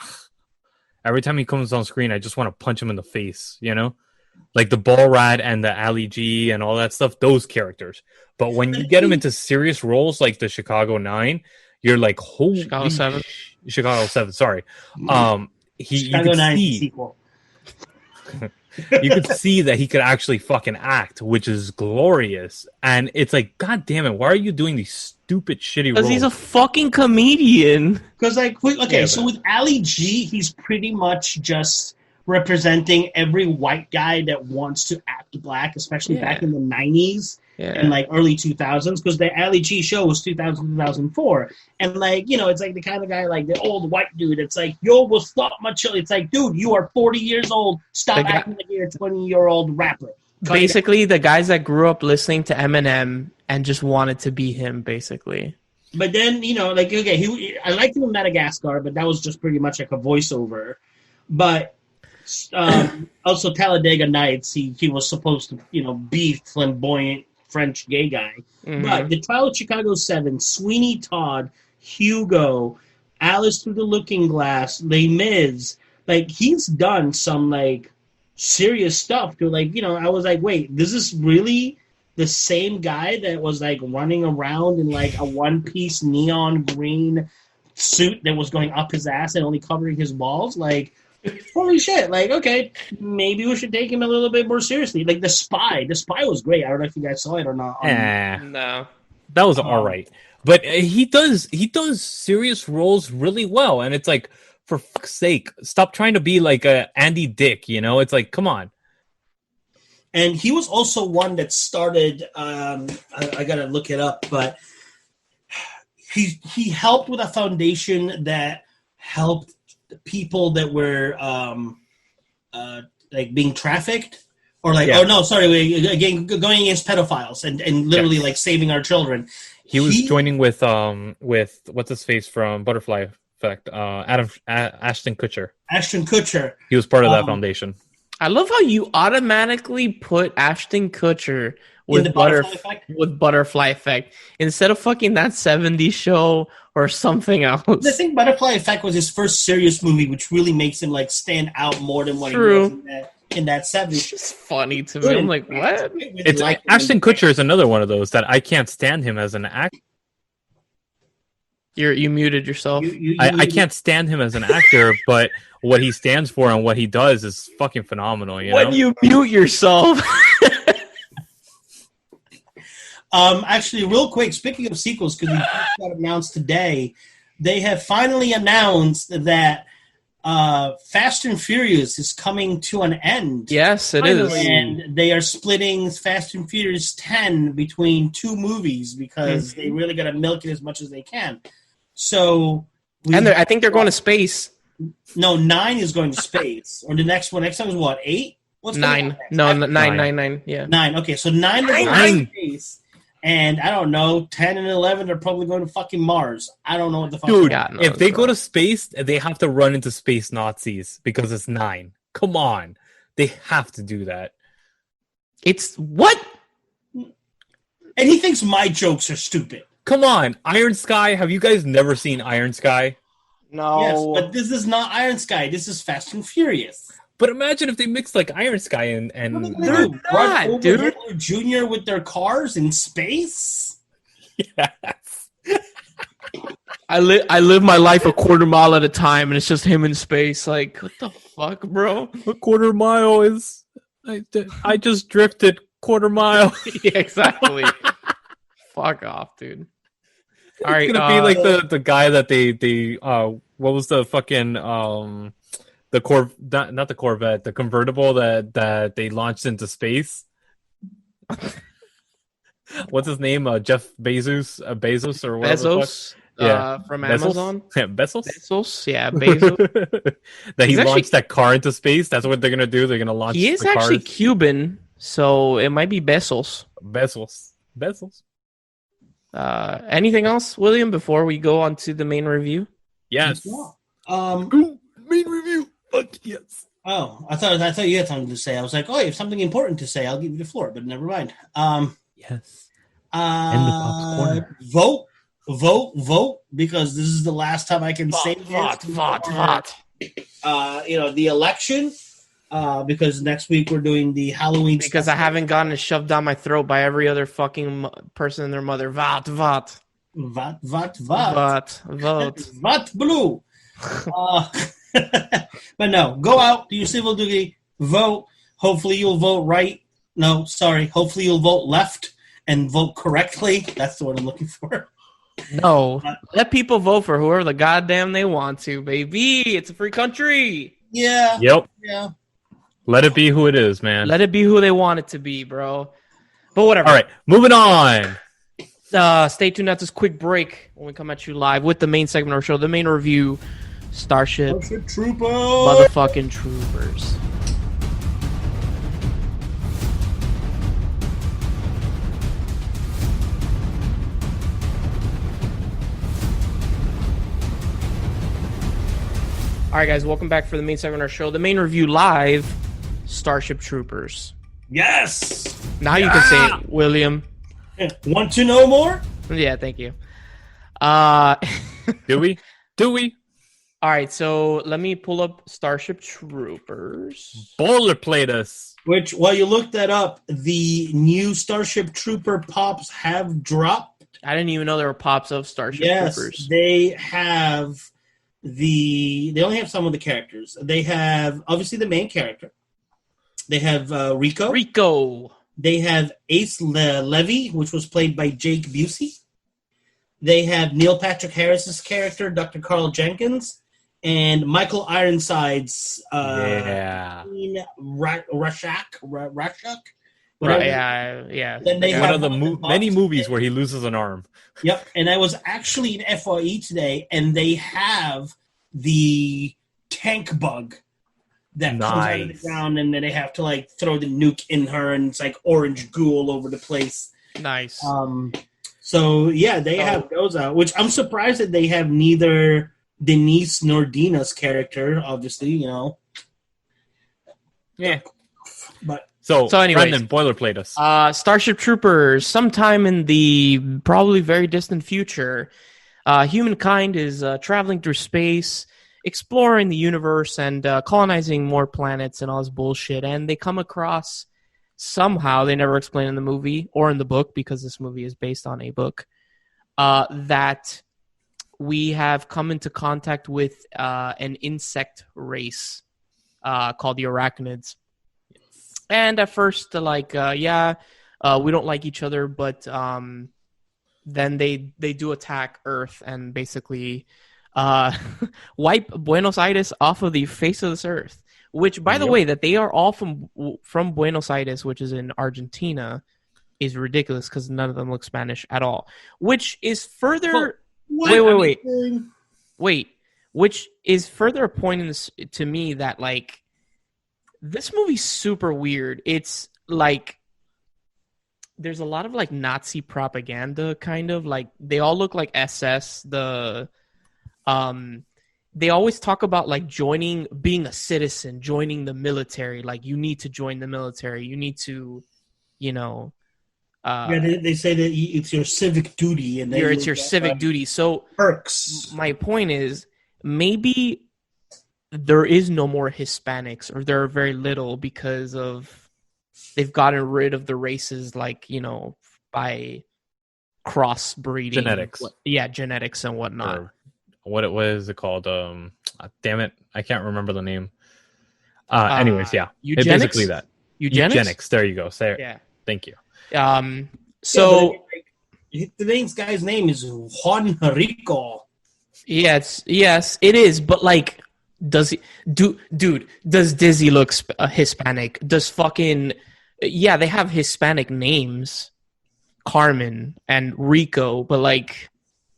Every time he comes on screen, I just want to punch him in the face, you know? Like the Borat and the Ali G and all that stuff, those characters. But when you get him into serious roles like the Chicago 9, you're like, holy Chicago 7. Chicago 7, sorry. Chicago 9 sequel. You could see that he could actually fucking act, which is glorious. And it's like, God damn it, why are you doing these stupid, shitty roles? Because he's a fucking comedian. Because, like, so with Ali G, he's pretty much just representing every white guy that wants to act black, especially back in the 90s and, like, early 2000s. Because the Ali G show was 2000, 2004. And, like, you know, it's like the kind of guy, like, the old white dude. It's like, yo, will stop my chill. It's like, dude, you are 40 years old. Stop acting like you're a 20-year-old rapper. Basically, the guys that grew up listening to Eminem and just wanted to be him, basically. But then, you know, like, okay, I liked him in Madagascar, but that was just pretty much like a voiceover. But also Talladega Nights, he was supposed to, you know, be flamboyant French gay guy. Mm-hmm. But The Trial of Chicago 7, Sweeney Todd, Hugo, Alice Through the Looking Glass, Les Mis, like, he's done some, like, serious stuff to, like, you know, I was like, wait, this is really the same guy that was, like, running around in, like, a one-piece neon green suit that was going up his ass and only covering his balls? Like, holy shit. Like, okay, maybe we should take him a little bit more seriously. Like, The Spy was great. I don't know if you guys saw it or not. No. That was all right. But he does serious roles really well. And it's like, for fuck's sake, stop trying to be like a Andy Dick, you know? It's like, come on. And he was also one that started, I gotta look it up, but he helped with a foundation that helped people that were like being trafficked or like, going against pedophiles and literally like saving our children. He was joining with what's his face from Butterfly effect. Ashton Kutcher. Ashton Kutcher. He was part of that foundation. I love how you automatically put Ashton Kutcher with butterfly effect instead of fucking that 70s show or something else. I think Butterfly Effect was his first serious movie, which really makes him like stand out more than what he was in that 70s. It's just funny to me. I'm like, what? It's like Ashton Kutcher is another one of those that I can't stand him as an actor. You muted yourself. I can't stand him as an actor, but what he stands for and what he does is fucking phenomenal. When you mute yourself. Actually, real quick, speaking of sequels, because we just got announced today, they have finally announced that Fast and Furious is coming to an end. Yes, it is. And they are splitting Fast and Furious 10 between two movies because they really got to milk it as much as they can. So, I think they're going to space. No, 9 is going to space. Or the next one. Next time is what? 8? What's 9? No, 9. Yeah. 9. Okay, so 9 is going to space. And I don't know, 10 and 11 are probably going to fucking Mars. I don't know what the fuck. Dude, if they go to space, they have to run into space Nazis because it's 9. Come on. They have to do that. It's what? And he thinks my jokes are stupid. Come on. Iron Sky. Have you guys never seen Iron Sky? No. Yes, but this is not Iron Sky. This is Fast and Furious. But imagine if they mix like Iron Sky and they're not, dude. Hitler Jr. with their cars in space. Yes. I live my life a quarter mile at a time, and it's just him in space. Like, what the fuck, bro? A quarter mile is. I just drifted quarter mile. Yeah, exactly. Fuck off, dude. All right, it's gonna be like the guy that they what was the fucking not the Corvette, the convertible that they launched into space. What's his name? Jeff Bezos or whatever. Bezos. From Bezos? Amazon. Yeah, Bezos. Bezos. Yeah, Bezos. That he launched that car into space. That's what they're gonna do. They're gonna launch. He is actually Cuban, so it might be Bezos. Bezos. Anything else, William? Before we go on to the main review. Yes. Main review. Yes. Oh, I thought you had something to say. I was like, oh, you have something important to say. I'll give you the floor, but never mind. Yes. And the Pop's Corner. Vote, because this is the last time I can say this. Vote. The election, because next week we're doing the Halloween. Because I haven't gotten it shoved down my throat by every other fucking person and their mother. Vote. Vote blue. But no, go out, do your civil duty, vote. Hopefully you'll vote right. No, sorry. Hopefully you'll vote left and vote correctly. That's the word I'm looking for. No, let people vote for whoever the goddamn they want to, baby. It's a free country. Yeah. Yep. Yeah. Let it be who it is, man. Let it be who they want it to be, bro. But whatever. All right, moving on. Stay tuned after this quick break when we come at you live with the main segment of our show, the main review, Starship Troopers. Motherfucking Troopers. All right, guys, welcome back for the main segment of our show, the main review live, Starship Troopers. Yes. Now you can say it, William. Want to know more? Yeah, thank you. Do we? All right, so let me pull up Starship Troopers. Boilerplate us. Which, while you look that up, the new Starship Trooper pops have dropped. I didn't even know there were pops of Starship Troopers. Yes, they have they only have some of the characters. They have, obviously, the main character. They have Rico. They have Ace Levy, which was played by Jake Busey. They have Neil Patrick Harris's character, Dr. Carl Jenkins, and Michael Ironside's Rashak. Right, yeah. Then they one have of the many movies where he loses an arm. Yep, and I was actually in FYE today, and they have the tank bug that comes out of the ground, and then they have to like throw the nuke in her, and it's like orange goo all over the place. Nice. So yeah, they have those out, which I'm surprised that they have neither Denise Nordina's character, obviously, you know. Yeah. But So anyways, Branden, boilerplate us. Starship Troopers, sometime in the probably very distant future, humankind is traveling through space, exploring the universe, and colonizing more planets and all this bullshit. And they come across, somehow, they never explain in the movie or in the book, because this movie is based on a book, that we have come into contact with an insect race called the Arachnids. And at first, like, we don't like each other, but then they do attack Earth and basically wipe Buenos Aires off of the face of this Earth. Which, by the way, that they are all from Buenos Aires, which is in Argentina, is ridiculous because none of them look Spanish at all. Which is further... Wait. Which is further pointing this to me that, like, this movie's super weird. It's like there's a lot of like Nazi propaganda, kind of like they all look like SS. They always talk about like being a citizen, joining the military. Like you need to join the military. You need to, you know. They say that it's your civic duty, and it's your civic duty. So perks. My point is, maybe there is no more Hispanics, or there are very little, because of they've gotten rid of the races, like, you know, by crossbreeding, genetics and whatnot. Or what is it called? Damn it, I can't remember the name. Anyways, yeah, eugenics? It's basically that. Eugenics. There you go. Yeah. Thank you. So the guy's name is Juan Rico. Yes, it is, but like. Does Dizzy look Hispanic? Does fucking... Yeah, they have Hispanic names. Carmen and Rico, but like...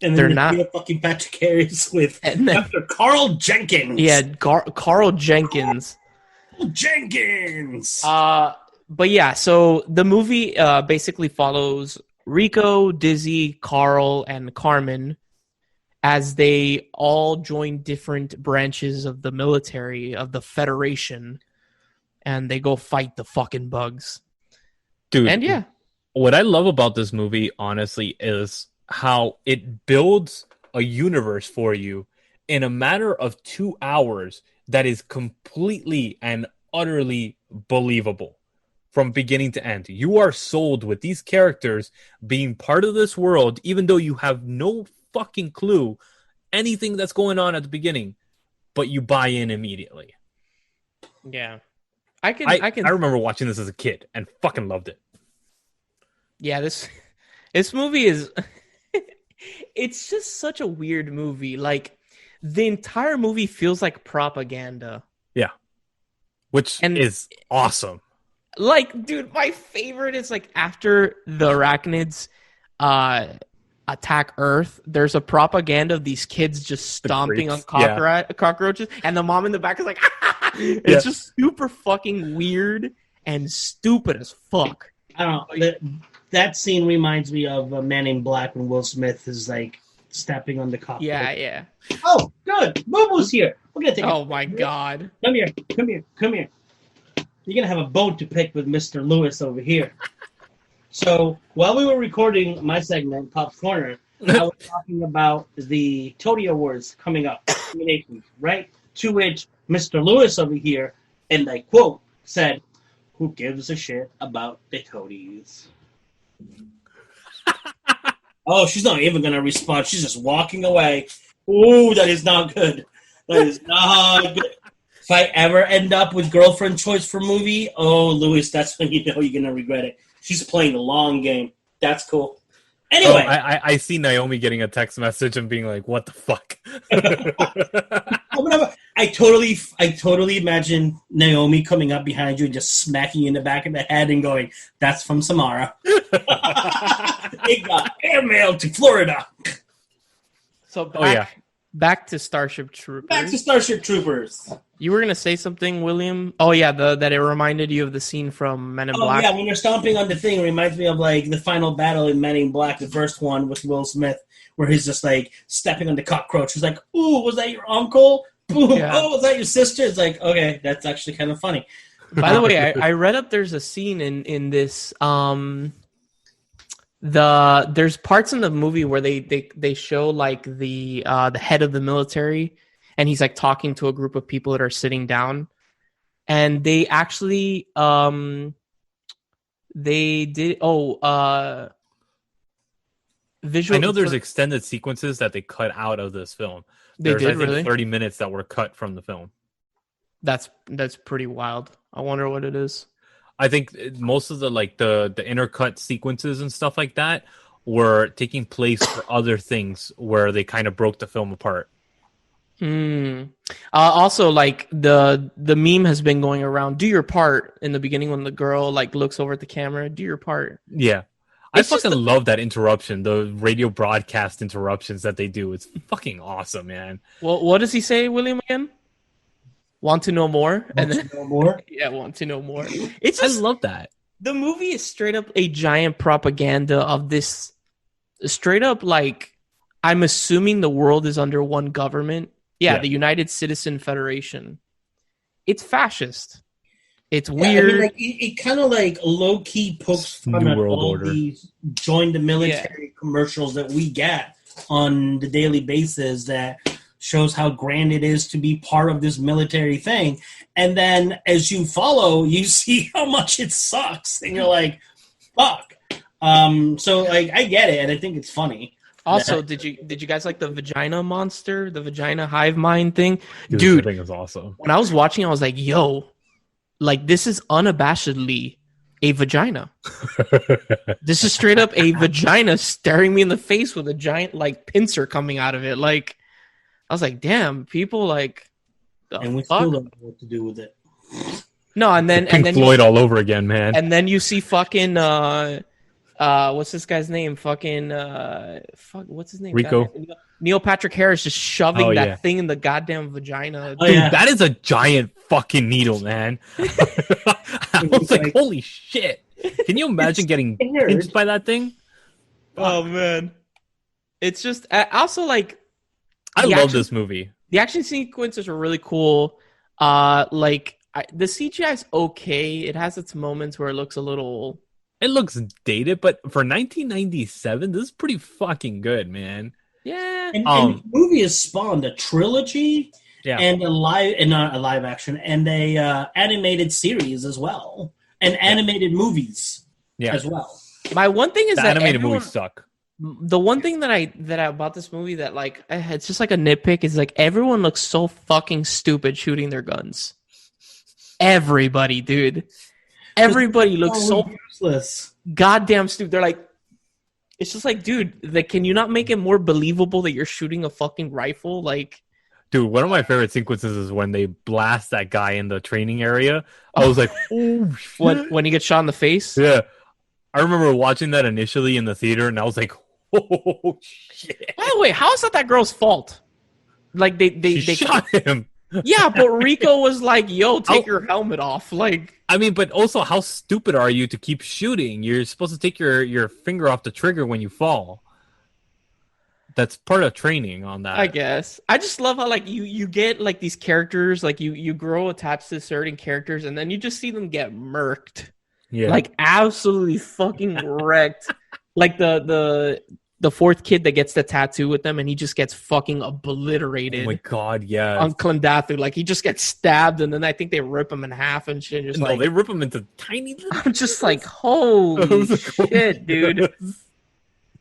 And they're not... fucking Patrick Harris with Dr. Carl Jenkins. Yeah, Carl Jenkins. Jenkins! But yeah, so the movie basically follows Rico, Dizzy, Carl, and Carmen as they all join different branches of the military, of the Federation, and they go fight the fucking bugs. Dude, and yeah. What I love about this movie, honestly, is how it builds a universe for you in a matter of 2 hours that is completely and utterly believable from beginning to end. You are sold with these characters being part of this world, even though you have no fucking clue anything that's going on at the beginning, but you buy in immediately. Yeah. I remember watching this as a kid and fucking loved it. Yeah, this movie is it's just such a weird movie. Like, the entire movie feels like propaganda. Yeah. Which is awesome. Like, dude, my favorite is like after the Arachnids attack Earth, there's a propaganda of these kids just stomping on cockroaches, and the mom in the back is like, it's just super fucking weird and stupid as fuck. I don't know. That scene reminds me of Man in Black when Will Smith is like stepping on the cockroach. Yeah. Oh, good. Boo-Boo's here. We're gonna take. Oh my god. Come here. You're gonna have a bone to pick with Mr. Lewis over here. So while we were recording my segment, Pop's Corner, I was talking about the Toady Awards coming up, nominations, right? To which Mr. Lewis over here, and I quote, said, "Who gives a shit about the Toadies?" Oh, she's not even gonna respond. She's just walking away. Ooh, that is not good. That is not good. If I ever end up with girlfriend choice for movie, oh, Lewis, that's when you know you're gonna regret it. She's playing the long game. That's cool. Anyway. I see Naomi getting a text message and being like, what the fuck? I totally imagine Naomi coming up behind you and just smacking you in the back of the head and going, "That's from Samara." It got airmail to Florida. So back to Starship Troopers. Back to Starship Troopers. You were gonna say something, William? Oh yeah, that it reminded you of the scene from Men in Black. Oh yeah, when they're stomping on the thing, it reminds me of like the final battle in Men in Black, the first one with Will Smith, where he's just like stepping on the cockroach. He's like, "Ooh, was that your uncle? Ooh, Yeah. oh, was that your sister?" It's like, okay, that's actually kind of funny. By the way, I read up there's a scene in this there's parts in the movie where they show like the head of the military, and he's like talking to a group of people that are sitting down, and they actually they did visual. I know there's extended sequences that they cut out of this film. They did, I think, really? 30 minutes that were cut from the film. That's pretty wild. I wonder what it is. I think most of the intercut sequences and stuff like that were taking place for other things where they kind of broke the film apart. Also, like the meme has been going around. Do your part in the beginning when the girl like looks over at the camera. Do your part. Yeah. It's I fucking love that interruption, the radio broadcast interruptions that they do. It's fucking awesome, man. Well, what does he say, William, again? Want to know more? Want to know more? Yeah, want to know more. It's just, I love that. the movie is straight up a giant propaganda of this. Straight up, like, I'm assuming the world is under one government. Yeah, the United Citizen Federation. It's fascist. It's weird. I mean, like, it kind of like low key pokes fun at all these join the military commercials that we get on the daily basis that shows how grand it is to be part of this military thing. And then as you follow, you see how much it sucks. And you're like, fuck. So like I get it, and I think it's funny. Also, did you guys like the vagina monster, the vagina hive mind thing? Dude, I think it's awesome. When I was watching, I was like, yo, like this is unabashedly a vagina. This is straight up a vagina staring me in the face with a giant like pincer coming out of it. Like, I was like, damn, people like, and we still don't know what to do with it. No, and then Floyd all over again, man. And then you see fucking what's this guy's name? Fucking what's his name? Rico. Neil Patrick Harris just shoving that thing in the goddamn vagina. Dude, that is a giant fucking needle, man. I was like, holy shit. Can you imagine getting pinched by that thing? Oh, man. It's just, also, like, I love this movie. The action sequences are really cool. The CGI is okay. It has its moments where it looks a little... It looks dated, but for 1997, this is pretty fucking good, man. Yeah. And the movie has spawned a trilogy and not a live action, and a animated series as well. And animated movies as well. My one thing is that animated movies suck. The one thing that I about this movie that like it's just like a nitpick is like everyone looks so fucking stupid shooting their guns. Everybody, dude. Everybody looks so useless. Goddamn stupid. They're like, it's just like, dude, like, can you not make it more believable that you're shooting a fucking rifle? Like, dude, one of my favorite sequences is when they blast that guy in the training area. I was like, oh shit. When he gets shot in the face? Yeah. I remember watching that initially in the theater, and I was like, oh shit. By the way, how is that girl's fault? Like, they shot him. Yeah, but Rico was like, yo, take your helmet off. Like, I mean, but also, how stupid are you to keep shooting? You're supposed to take your finger off the trigger when you fall. That's part of training on that. I guess. I just love how, like, you get, like, these characters, like, you grow attached to certain characters, and then you just see them get murked. Yeah. Like, absolutely fucking wrecked. Like, the fourth kid that gets the tattoo with them, and he just gets fucking obliterated. Oh my god, yeah. On Clendathu. Like, he just gets stabbed, and then I think they rip him in half and shit. Just they rip him into tiny little... I'm just like, holy shit, dude.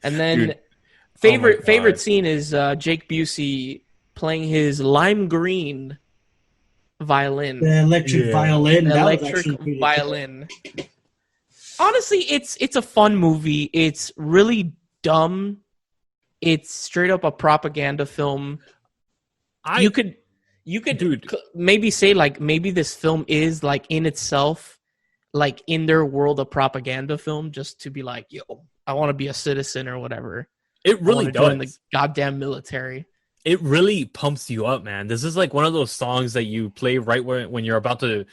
And then... Dude. Favorite scene is Jake Busey playing his lime green violin. The electric violin. The electric violin. Honestly, it's a fun movie. It's really dumb. It's straight up a propaganda film. You could maybe say like maybe this film is like in itself, like in their world, a propaganda film, just to be like, yo, I want to be a citizen or whatever. It really does. Join the goddamn military. it really pumps you up, man. This is like one of those songs that you play right when you're about to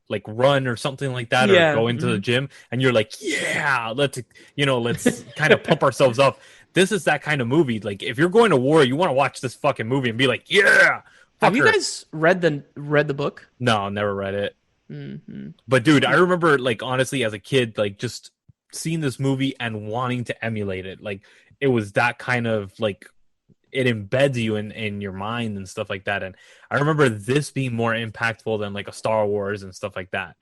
like run or something like that, or go into the gym, and you're like, yeah, let's kind of pump ourselves up. This is that kind of movie. Like, if you're going to war, you want to watch this fucking movie and be like, yeah. Have you guys read the book? No, never read it. Mm-hmm. But dude, I remember, like, honestly, as a kid, like, just seeing this movie and wanting to emulate it. Like, it was that kind of, like, it embeds you in your mind and stuff like that. And I remember this being more impactful than like a Star Wars and stuff like that,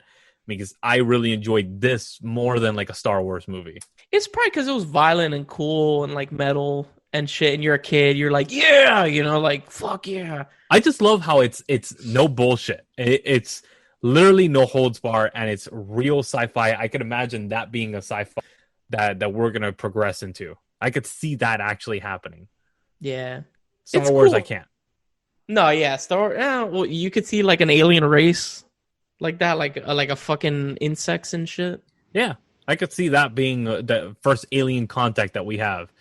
because I really enjoyed this more than like a Star Wars movie. It's probably because it was violent and cool and like metal and shit, and you're a kid, you're like, yeah, like, fuck yeah. I just love how it's no bullshit. It's literally no holds bar, and it's real sci-fi. I could imagine that being a sci-fi that we're gonna progress into. I could see that actually happening. Yeah. Star Wars, cool. I can't. No, yeah, Star Wars. Yeah, well, you could see like an alien race like that, like a fucking insects and shit. Yeah, I could see that being the first alien contact that we have.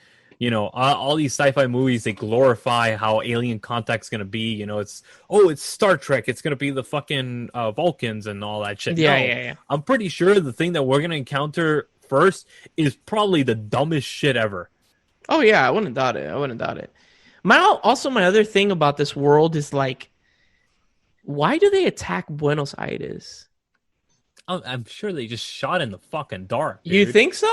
All these sci-fi movies, they glorify how alien contact's gonna be. It's Star Trek. It's gonna be the fucking Vulcans and all that shit. Yeah. I'm pretty sure the thing that we're gonna encounter first is probably the dumbest shit ever. Oh yeah, I wouldn't doubt it. My other thing about this world is like, why do they attack Buenos Aires? Oh, I'm sure they just shot in the fucking dark. Dude. You think so?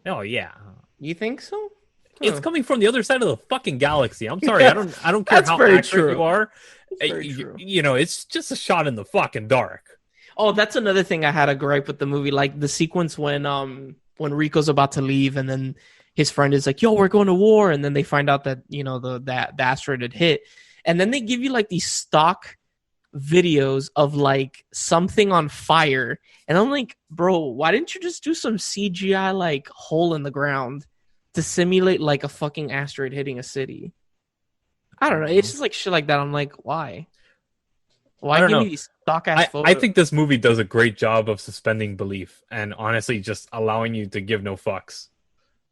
Oh yeah. You think so? Huh. It's coming from the other side of the fucking galaxy. I'm sorry, I don't care how accurate you are. It's just a shot in the fucking dark. Oh, that's another thing I had a gripe with the movie, like the sequence when Rico's about to leave and then his friend is like, yo, we're going to war. And then they find out that, the asteroid had hit. And then they give you like these stock videos of like something on fire. And I'm like, bro, why didn't you just do some CGI like hole in the ground to simulate like a fucking asteroid hitting a city? I don't know. It's just like shit like that. I'm like, why? Why give me these stock ass photos? I think this movie does a great job of suspending belief and honestly just allowing you to give no fucks.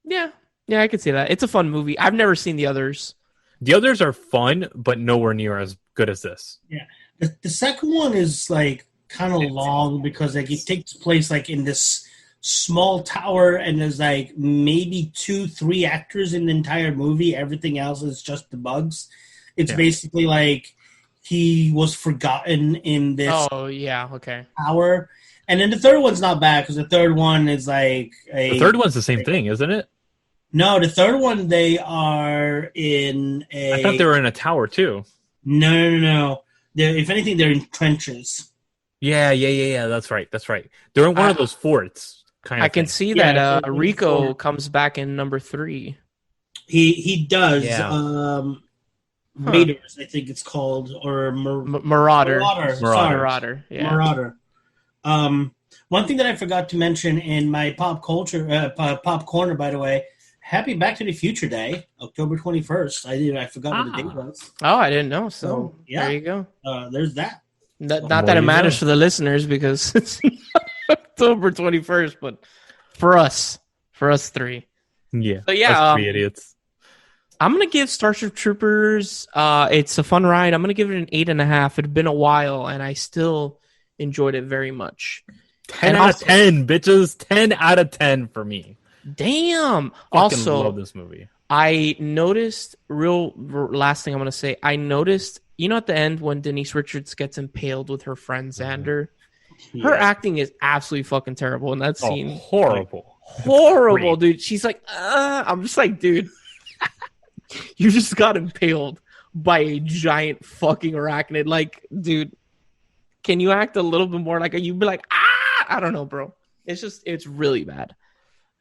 Yeah, I could see that. It's a fun movie. I've never seen the others. The others are fun, but nowhere near as good as this. Yeah, the second one is like kind of long because like it takes place like in this small tower, and there's like maybe 2-3 actors in the entire movie. Everything else is just the bugs. It's basically like he was forgotten in this. Oh yeah, okay. Tower. And then the third one's not bad because the third one is like the third one's the same thing, isn't it? No, the third one they are in a. I thought they were in a tower too. No. If anything, they're in trenches. Yeah. That's right. They're in one of those forts. I can see that Rico comes back in number 3. He does. Yeah. Raiders, I think it's called, or Marauder. Yeah. Marauder. One thing that I forgot to mention in my pop corner, by the way, happy Back to the Future Day, October 21st. I forgot what the date was. Oh, I didn't know. So yeah, there you go. There's that. Not that it matters for the listeners because it's October 21st, but for us 3. Yeah. So yeah, 3 idiots. I'm gonna give Starship Troopers. It's a fun ride. I'm gonna give it an 8.5. It had been a while, and I still enjoyed it very much. 10 out of 10, bitches. 10 out of 10 for me. Damn. Also, love this movie. I noticed. Last thing I'm gonna say. I noticed. At the end when Denise Richards gets impaled with her friend Xander, her acting is absolutely fucking terrible in that scene. Horrible, dude. She's like, I'm just like, dude. You just got impaled by a giant fucking arachnid. Like, dude, can you act a little bit more like you'd be like, I don't know, bro. It's really bad.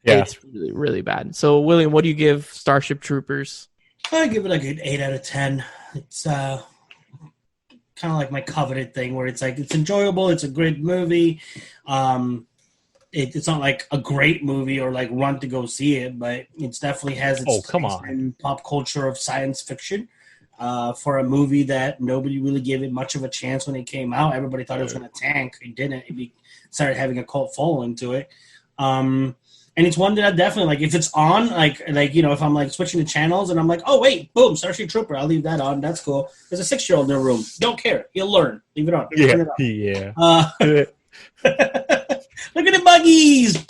Yeah. It's really, really bad. So, William, what do you give Starship Troopers? I give it like an 8 out of 10. It's kind of like my coveted thing where it's like, it's enjoyable. It's a great movie. It's not like a great movie or like run to go see it, but it definitely has its place in pop culture of science fiction. For a movie that nobody really gave it much of a chance when it came out. Everybody thought it was going to tank. It didn't. It started having a cult following to it. And it's one that I definitely like. If it's on, like if I'm like switching the channels and I'm like, oh wait, boom, Starship Trooper, I'll leave that on. That's cool. There's a 6-year-old in the room. Don't care. He'll learn. Leave it on. Turn it on. Look at the buggies.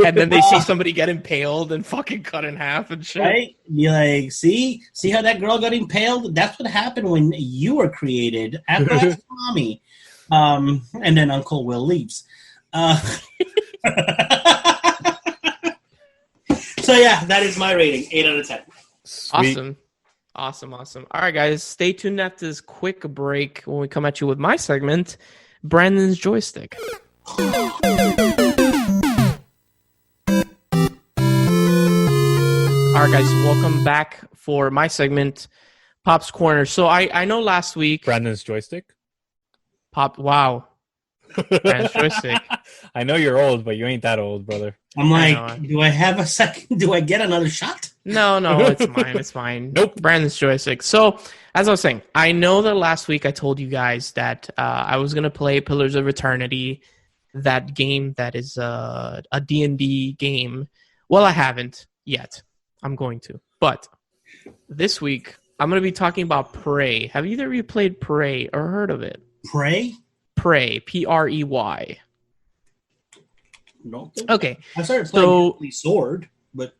And then they see somebody get impaled and fucking cut in half and shit. Right? Be like, see how that girl got impaled? That's what happened when you were created after I was mommy. And then Uncle Will leaves. So yeah, that is my rating. 8 out of 10. Sweet. Awesome. All right, guys, stay tuned after this quick break when we come at you with my segment, Brandon's Joystick. All right, guys, welcome back for my segment, Pop's Corner. So I know last week... Brandon's Joystick? Wow. Brandon's Joystick. I know you're old, but you ain't that old, brother. I'm like, do I have a second? Do I get another shot? No, it's mine. It's mine. Nope. Brandon's Joystick. So, as I was saying, I know that last week I told you guys that I was going to play Pillars of Eternity, that game that is a D&D game. Well, I haven't yet. I'm going to. But this week, I'm going to be talking about Prey. Have either of you played Prey or heard of it? Prey? Prey. Prey. No. Okay. I started playing Sword, but...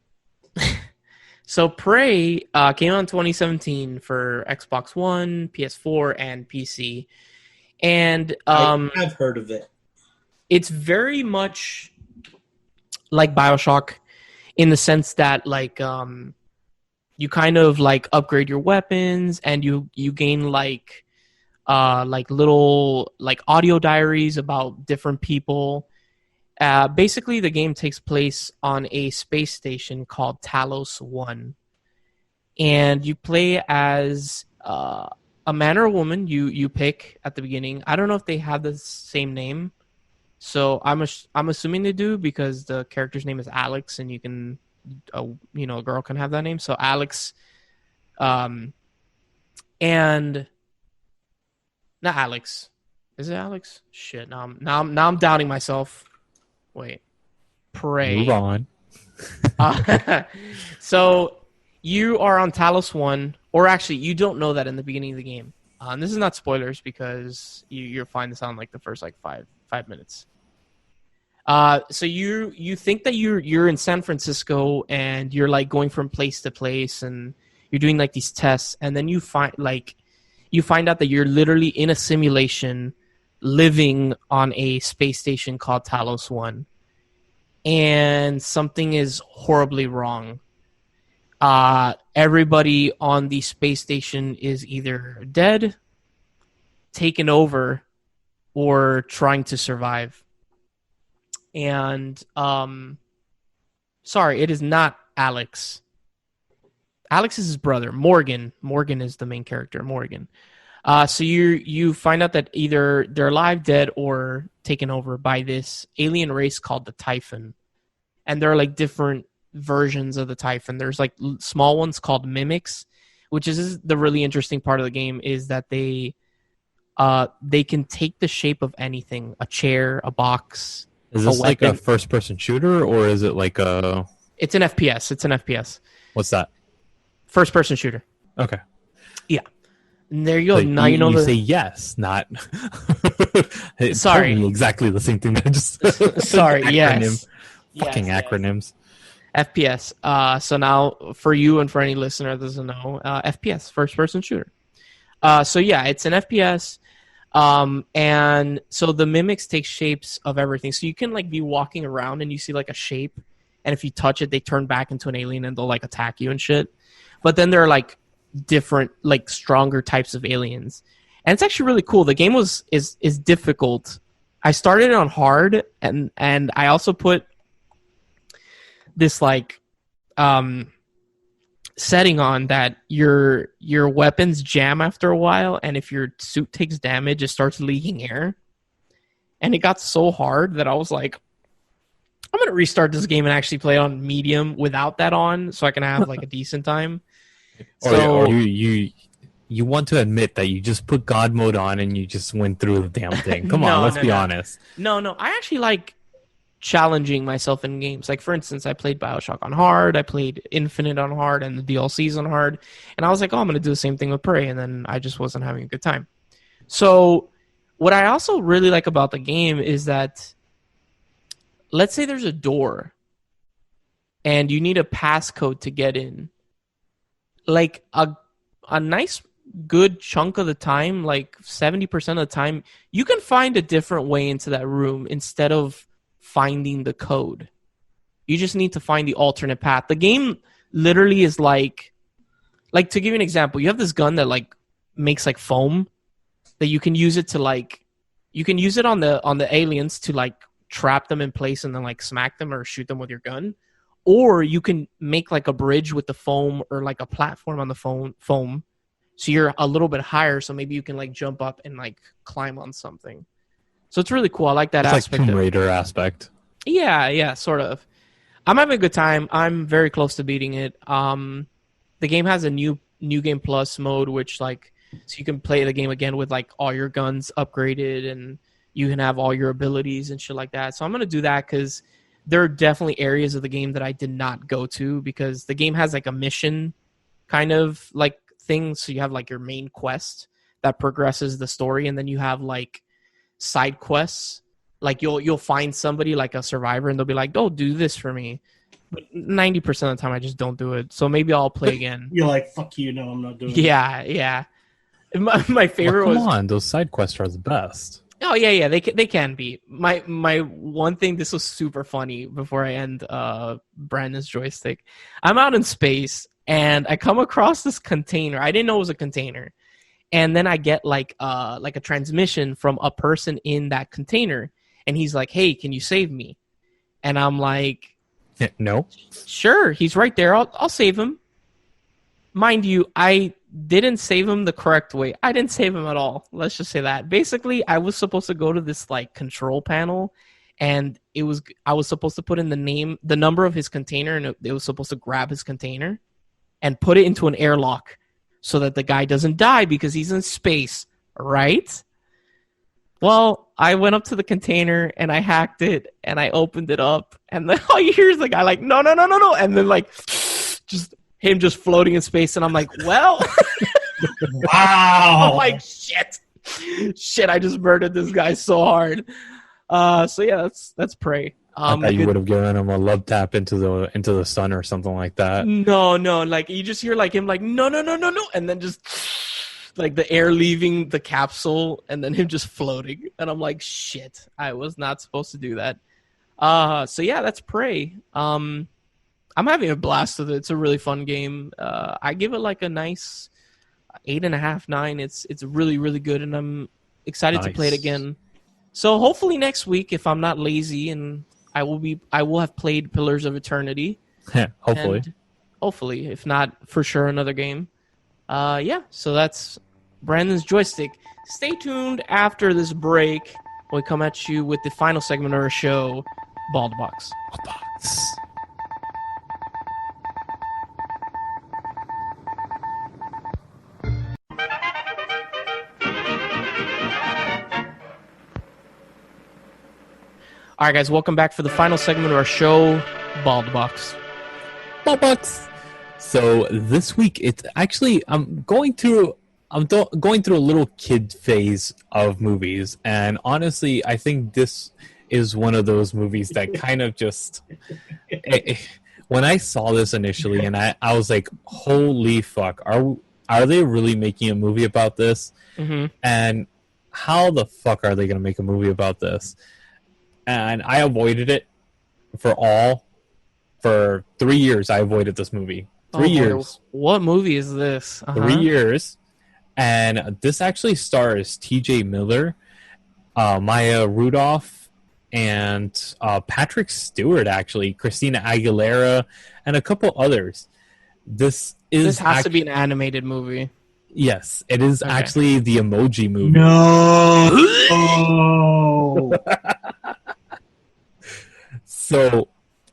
So Prey came out in 2017 for Xbox One, PS4, and PC. And I've heard of it. It's very much like BioShock in the sense that like you kind of like upgrade your weapons and you gain like little like audio diaries about different people. Basically, the game takes place on a space station called Talos 1. And you play as a man or a woman. You pick at the beginning. I don't know if they have the same name. So I'm assuming they do because the character's name is Alex, and you can, a girl can have that name. So Alex, and not Alex. Is it Alex? Shit. Now I'm doubting myself. Wait. Prey. Move on. So you are on Talos 1, or actually you don't know that in the beginning of the game. And this is not spoilers because you'll find this on like the first like five minutes. So you think that you're in San Francisco and you're like going from place to place and you're doing like these tests, and then you find out that you're literally in a simulation living on a space station called Talos 1, and something is horribly wrong. Everybody on the space station is either dead, taken over, or trying to survive. And sorry, it is not Alex. Alex is his brother, Morgan. Morgan is the main character, Morgan. So you find out that either they're alive, dead, or taken over by this alien race called the Typhon. And there are like different versions of the Typhon. There's like small ones called mimics, which is the really interesting part of the game, is that they can take the shape of anything, a chair, a box. Is this like a first-person shooter, or is it like a... It's an FPS. What's that? First-person shooter. Okay. Yeah. And there you go. Like, now you know you say yes, not... It's Sorry. totally exactly the same thing. That just Sorry, acronym. yes. Fucking Yes. acronyms. FPS. So now, for you and for any listener that doesn't know, FPS, first-person shooter. So yeah, it's an FPS. And so the mimics take shapes of everything. So you can like be walking around and you see like a shape, and if you touch it, they turn back into an alien and they'll like attack you and shit. But then there are like different, like stronger types of aliens, and it's actually really cool. The game is difficult. I started it on hard, and I also put this like setting on that your weapons jam after a while, and if your suit takes damage, it starts leaking air. And it got so hard that I was like, I'm gonna restart this game and actually play on medium without that on, so I can have like a decent time. Or you want to admit that you just put God mode on and you just went through the damn thing. Come on, let's be honest. No, I actually like challenging myself in games. Like, for instance, I played BioShock on hard, I played Infinite on hard, and the DLCs on hard, and I was like, oh, I'm going to do the same thing with Prey, and then I just wasn't having a good time. So what I also really like about the game is that, let's say there's a door, and you need a passcode to get in. Like, a nice, good chunk of the time, like 70% of the time, you can find a different way into that room instead of finding the code. You just need to find the alternate path. The game literally is like to give you an example, you have this gun that like makes like foam that you can use it to like, you can use it on the aliens to like trap them in place and then like smack them or shoot them with your gun. Or you can make like a bridge with the foam or like a platform on the foam. So you're a little bit higher, so maybe you can like jump up and like climb on something. So it's really cool. I like that aspect. It's like Tomb Raider aspect. Yeah, sort of. I'm having a good time. I'm very close to beating it. The game has a new game plus mode, which like, so you can play the game again with like all your guns upgraded and you can have all your abilities and shit like that. So I'm gonna do that because there are definitely areas of the game that I did not go to because the game has like a mission kind of like thing. So you have like your main quest that progresses the story, and then you have like side quests. Like you'll find somebody like a survivor and they'll be like, "Oh, do this for me." But 90% of the time I just don't do it. So maybe I'll play again. You're like, "Fuck you, no, I'm not doing it." Yeah. My favorite was, come on, those side quests are the best. Oh yeah, they can be. My one thing, this was super funny before I end Brandon's joystick. I'm out in space and I come across this container. I didn't know it was a container. And then I get like a transmission from a person in that container, and he's like, "Hey, can you save me?" And I'm like, "No." Sure, he's right there. I'll save him. Mind you, I didn't save him the correct way. I didn't save him at all. Let's just say that. Basically, I was supposed to go to this like control panel, and I was supposed to put in the number of his container, and it was supposed to grab his container and put it into an airlock so that the guy doesn't die because he's in space, right? Well, I went up to the container and I hacked it and I opened it up, and then all you hear is the guy like, no, and then like just him just floating in space, and I'm like, well, wow. I'm like, shit, I just murdered this guy so hard. So yeah, that's Prey. I thought you would have given him a love tap into the sun or something like that. No, like you just hear like him like no, and then just like the air leaving the capsule, and then him just floating, and I'm like, shit, I was not supposed to do that. So yeah, that's Prey. I'm having a blast with it. It's a really fun game. I give it like a nice 8.5, 9. It's really, really good, and I'm excited to play it again. So hopefully next week, if I'm not lazy, and I will have played Pillars of Eternity. Hopefully. And hopefully, if not, for sure another game. Yeah, so that's Brandon's joystick. Stay tuned after this break. We come at you with the final segment of our show, Bald Box. All right, guys, welcome back for the final segment of our show, Bald Box. Bald Box. So this week, it's actually I'm going through a little kid phase of movies, and honestly, I think this is one of those movies that kind of just. When I saw this initially, and I was like, "Holy fuck! Are they really making a movie about this?" Mm-hmm. And how the fuck are they going to make a movie about this? And I avoided it for 3 years. I avoided this movie. 3 years. What movie is this? 3 years. And this actually stars T.J. Miller, Maya Rudolph, and Patrick Stewart, actually, Christina Aguilera, and a couple others. This has to be an animated movie. Yes, it is actually the Emoji Movie. No. Oh. So,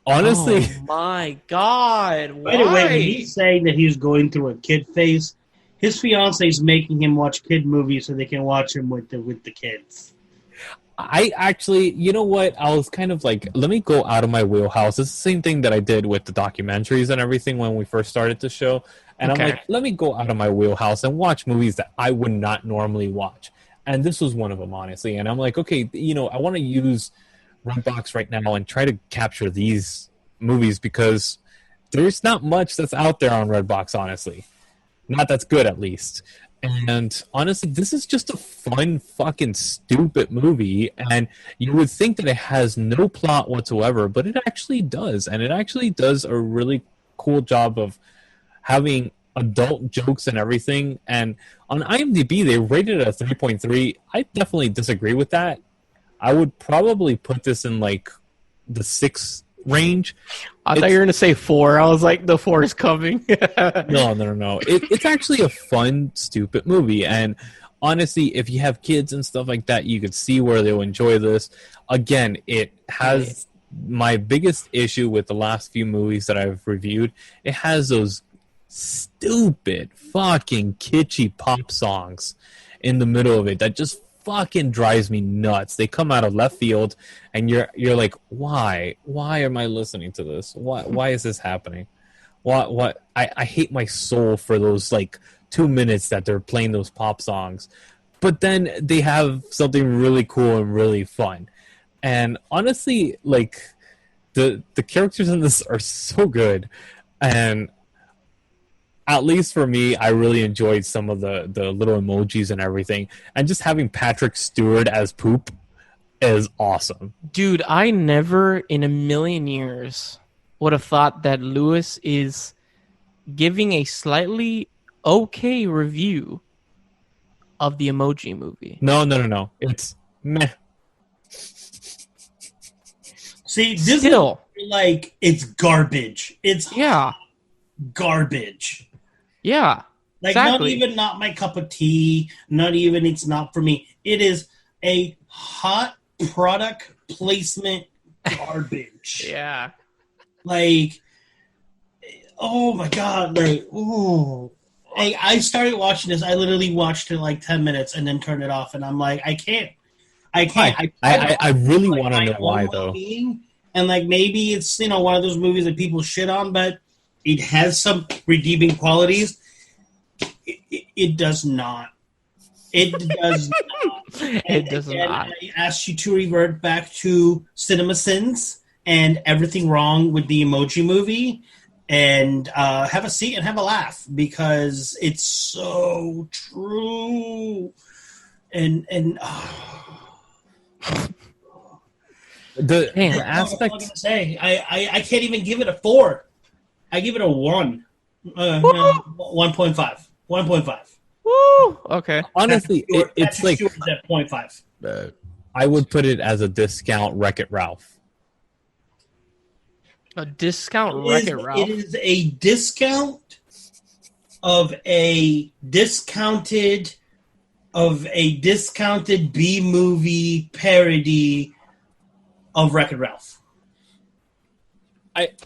honestly... Oh my God. Why? By the way, when he's saying that he's going through a kid phase, his fiance is making him watch kid movies so they can watch him with the kids. I actually, you know what? I was kind of like, let me go out of my wheelhouse. It's the same thing that I did with the documentaries and everything when we first started the show. And I'm like, let me go out of my wheelhouse and watch movies that I would not normally watch. And this was one of them, honestly. And I'm like, okay, you know, I want to use Redbox right now and try to capture these movies because there's not much that's out there on Redbox, honestly. Not that's good, at least. And honestly, this is just a fun, fucking stupid movie. And you would think that it has no plot whatsoever, but it actually does. And it actually does a really cool job of having adult jokes and everything. And on IMDb, they rated it a 3.3. I definitely disagree with that. I would probably put this in like the 6 range. I thought you were going to say 4. I was like, the 4 is coming. No. It's actually a fun, stupid movie. And honestly, if you have kids and stuff like that, you could see where they'll enjoy this. Again, it has my biggest issue with the last few movies that I've reviewed. It has those stupid, fucking kitschy pop songs in the middle of it that just fucking drives me nuts. They come out of left field, and you're like, why am I listening to this? Why is this happening? What I hate my soul for those like 2 minutes that they're playing those pop songs, but then they have something really cool and really fun. And honestly, like the characters in this are so good, and at least for me, I really enjoyed some of the little emojis and everything. And just having Patrick Stewart as Poop is awesome. Dude, I never in a million years would have thought that Lewis is giving a slightly okay review of the Emoji Movie. No. It's meh. See, this Still, is like, it's garbage. It's garbage. Yeah. Like, exactly. not my cup of tea, not even it's not for me. It is a hot product placement garbage. Yeah. Like, oh my God. Like, ooh. Hey, I started watching this. I literally watched it like 10 minutes and then turned it off. And I'm like, I can't. I really want to know why, though. And like, maybe it's, you know, one of those movies that people shit on, but it has some redeeming qualities. It does not. It does not. It does not. I ask you to revert back to Cinema Sins and everything wrong with the Emoji Movie, and have a seat and have a laugh because it's so true. And the aspect. I can't even give it a 4. I give it a 1. 1.5. 1.5. Woo! Okay. Honestly, it's like at 0.5. I would put it as a discount Wreck-It Ralph. A discount Wreck-It Ralph. It is a discount of a discounted B movie parody of Wreck-It Ralph.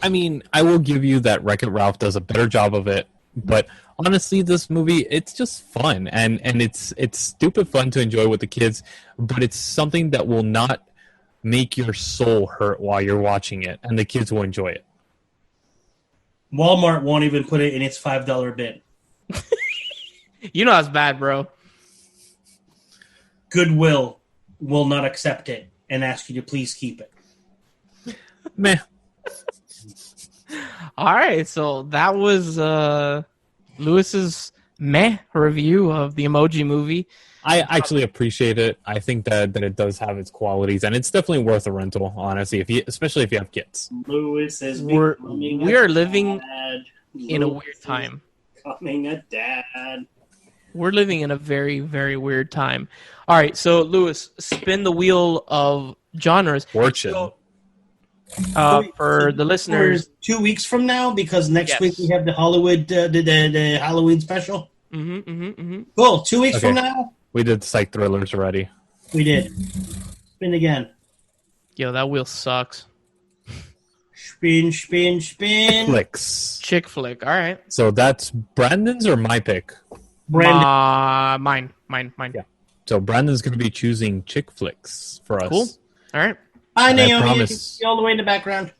I mean, I will give you that Wreck-It Ralph does a better job of it, but honestly, this movie, it's just fun, and it's stupid fun to enjoy with the kids, but it's something that will not make your soul hurt while you're watching it, and the kids will enjoy it. Walmart won't even put it in its $5 bin. You know that's bad, bro. Goodwill will not accept it and ask you to please keep it. Meh. All right, so that was Lewis's meh review of the Emoji Movie. I actually appreciate it. I think that it does have its qualities, and it's definitely worth a rental, honestly, especially if you have kids. Lewis is we are living in a weird time. Becoming a dad. We're living in a very, very weird time. All right, so Lewis, spin the wheel of genres. Fortune. For the listeners, 2 weeks from now, because next week we have the Hollywood, the Halloween special. Cool. 2 weeks from now. We did psych thrillers already. We did. Spin again. Yo, that wheel sucks. Spin. Flicks. Chick flick. All right. So that's Brandon's or my pick? Branden. Mine. Yeah. So Brandon's going to be choosing chick flicks for us. Cool. All right. Hi, And I Naomi. promise- All the way in the background.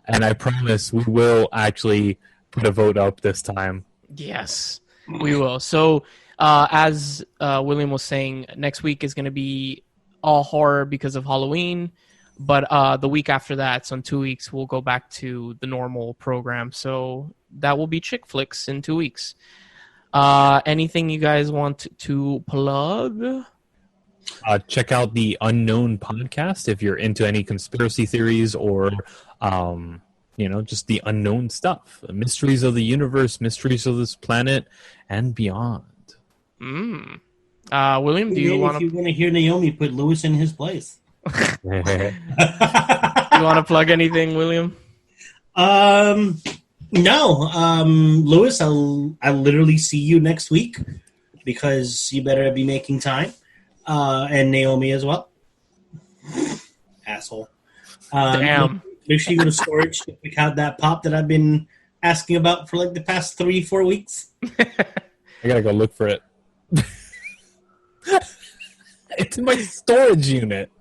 And I promise we will actually put a vote up this time. Yes, we will. So, as William was saying, next week is going to be all horror because of Halloween. But the week after that, so in 2 weeks, we'll go back to the normal program. So that will be chick flicks in 2 weeks. Anything you guys want to plug? Check out the Unknown podcast if you're into any conspiracy theories or, just the unknown stuff. The mysteries of the universe, mysteries of this planet, and beyond. William, do you want If you want to hear Naomi put Lewis in his place. you want to plug anything, William? No. Lewis, I'll literally see you next week because you better be making time. And Naomi as well. Asshole. Damn. Make sure you go to storage to pick out that pop that I've been asking about for like the past 3-4 weeks. I gotta go look for it. It's in my storage unit.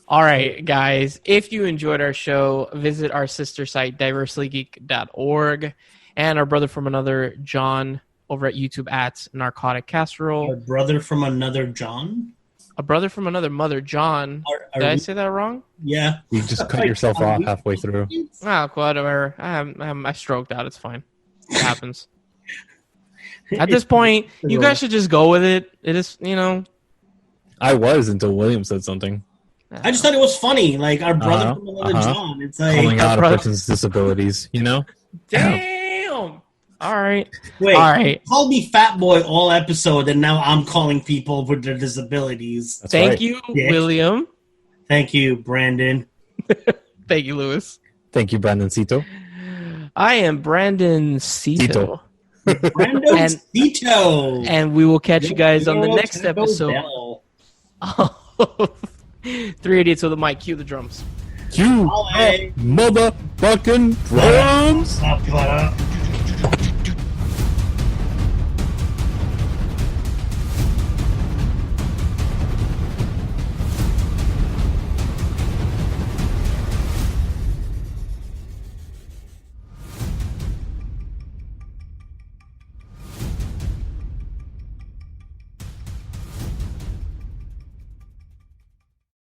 All right, guys. If you enjoyed our show, visit our sister site, diverselygeek.org, and our brother from another, John, over at YouTube at Narcotic Casserole. Our brother from another John? A brother from another mother, John. Did I say that wrong? Yeah. You just cut yourself off halfway through. Whatever. I stroked out. It's fine. It happens. At this point, you guys should just go with it. It is, I was until William said something. I just thought it was funny. Like, our brother from another John. It's like... Calling out a person's disabilities, Damn. All right. Wait, all right. You called me fat boy all episode, and now I'm calling people with their disabilities. That's Thank right. you, Yeah. William. Thank you, Brandon. Thank you, Lewis. Thank you, Brandon Cito. I am Brandon Cito. Brandon Cito. And we will catch you guys on the next episode. 3 Idiots with the mic. Cue the drums. Cue Ollie. motherfucking drums.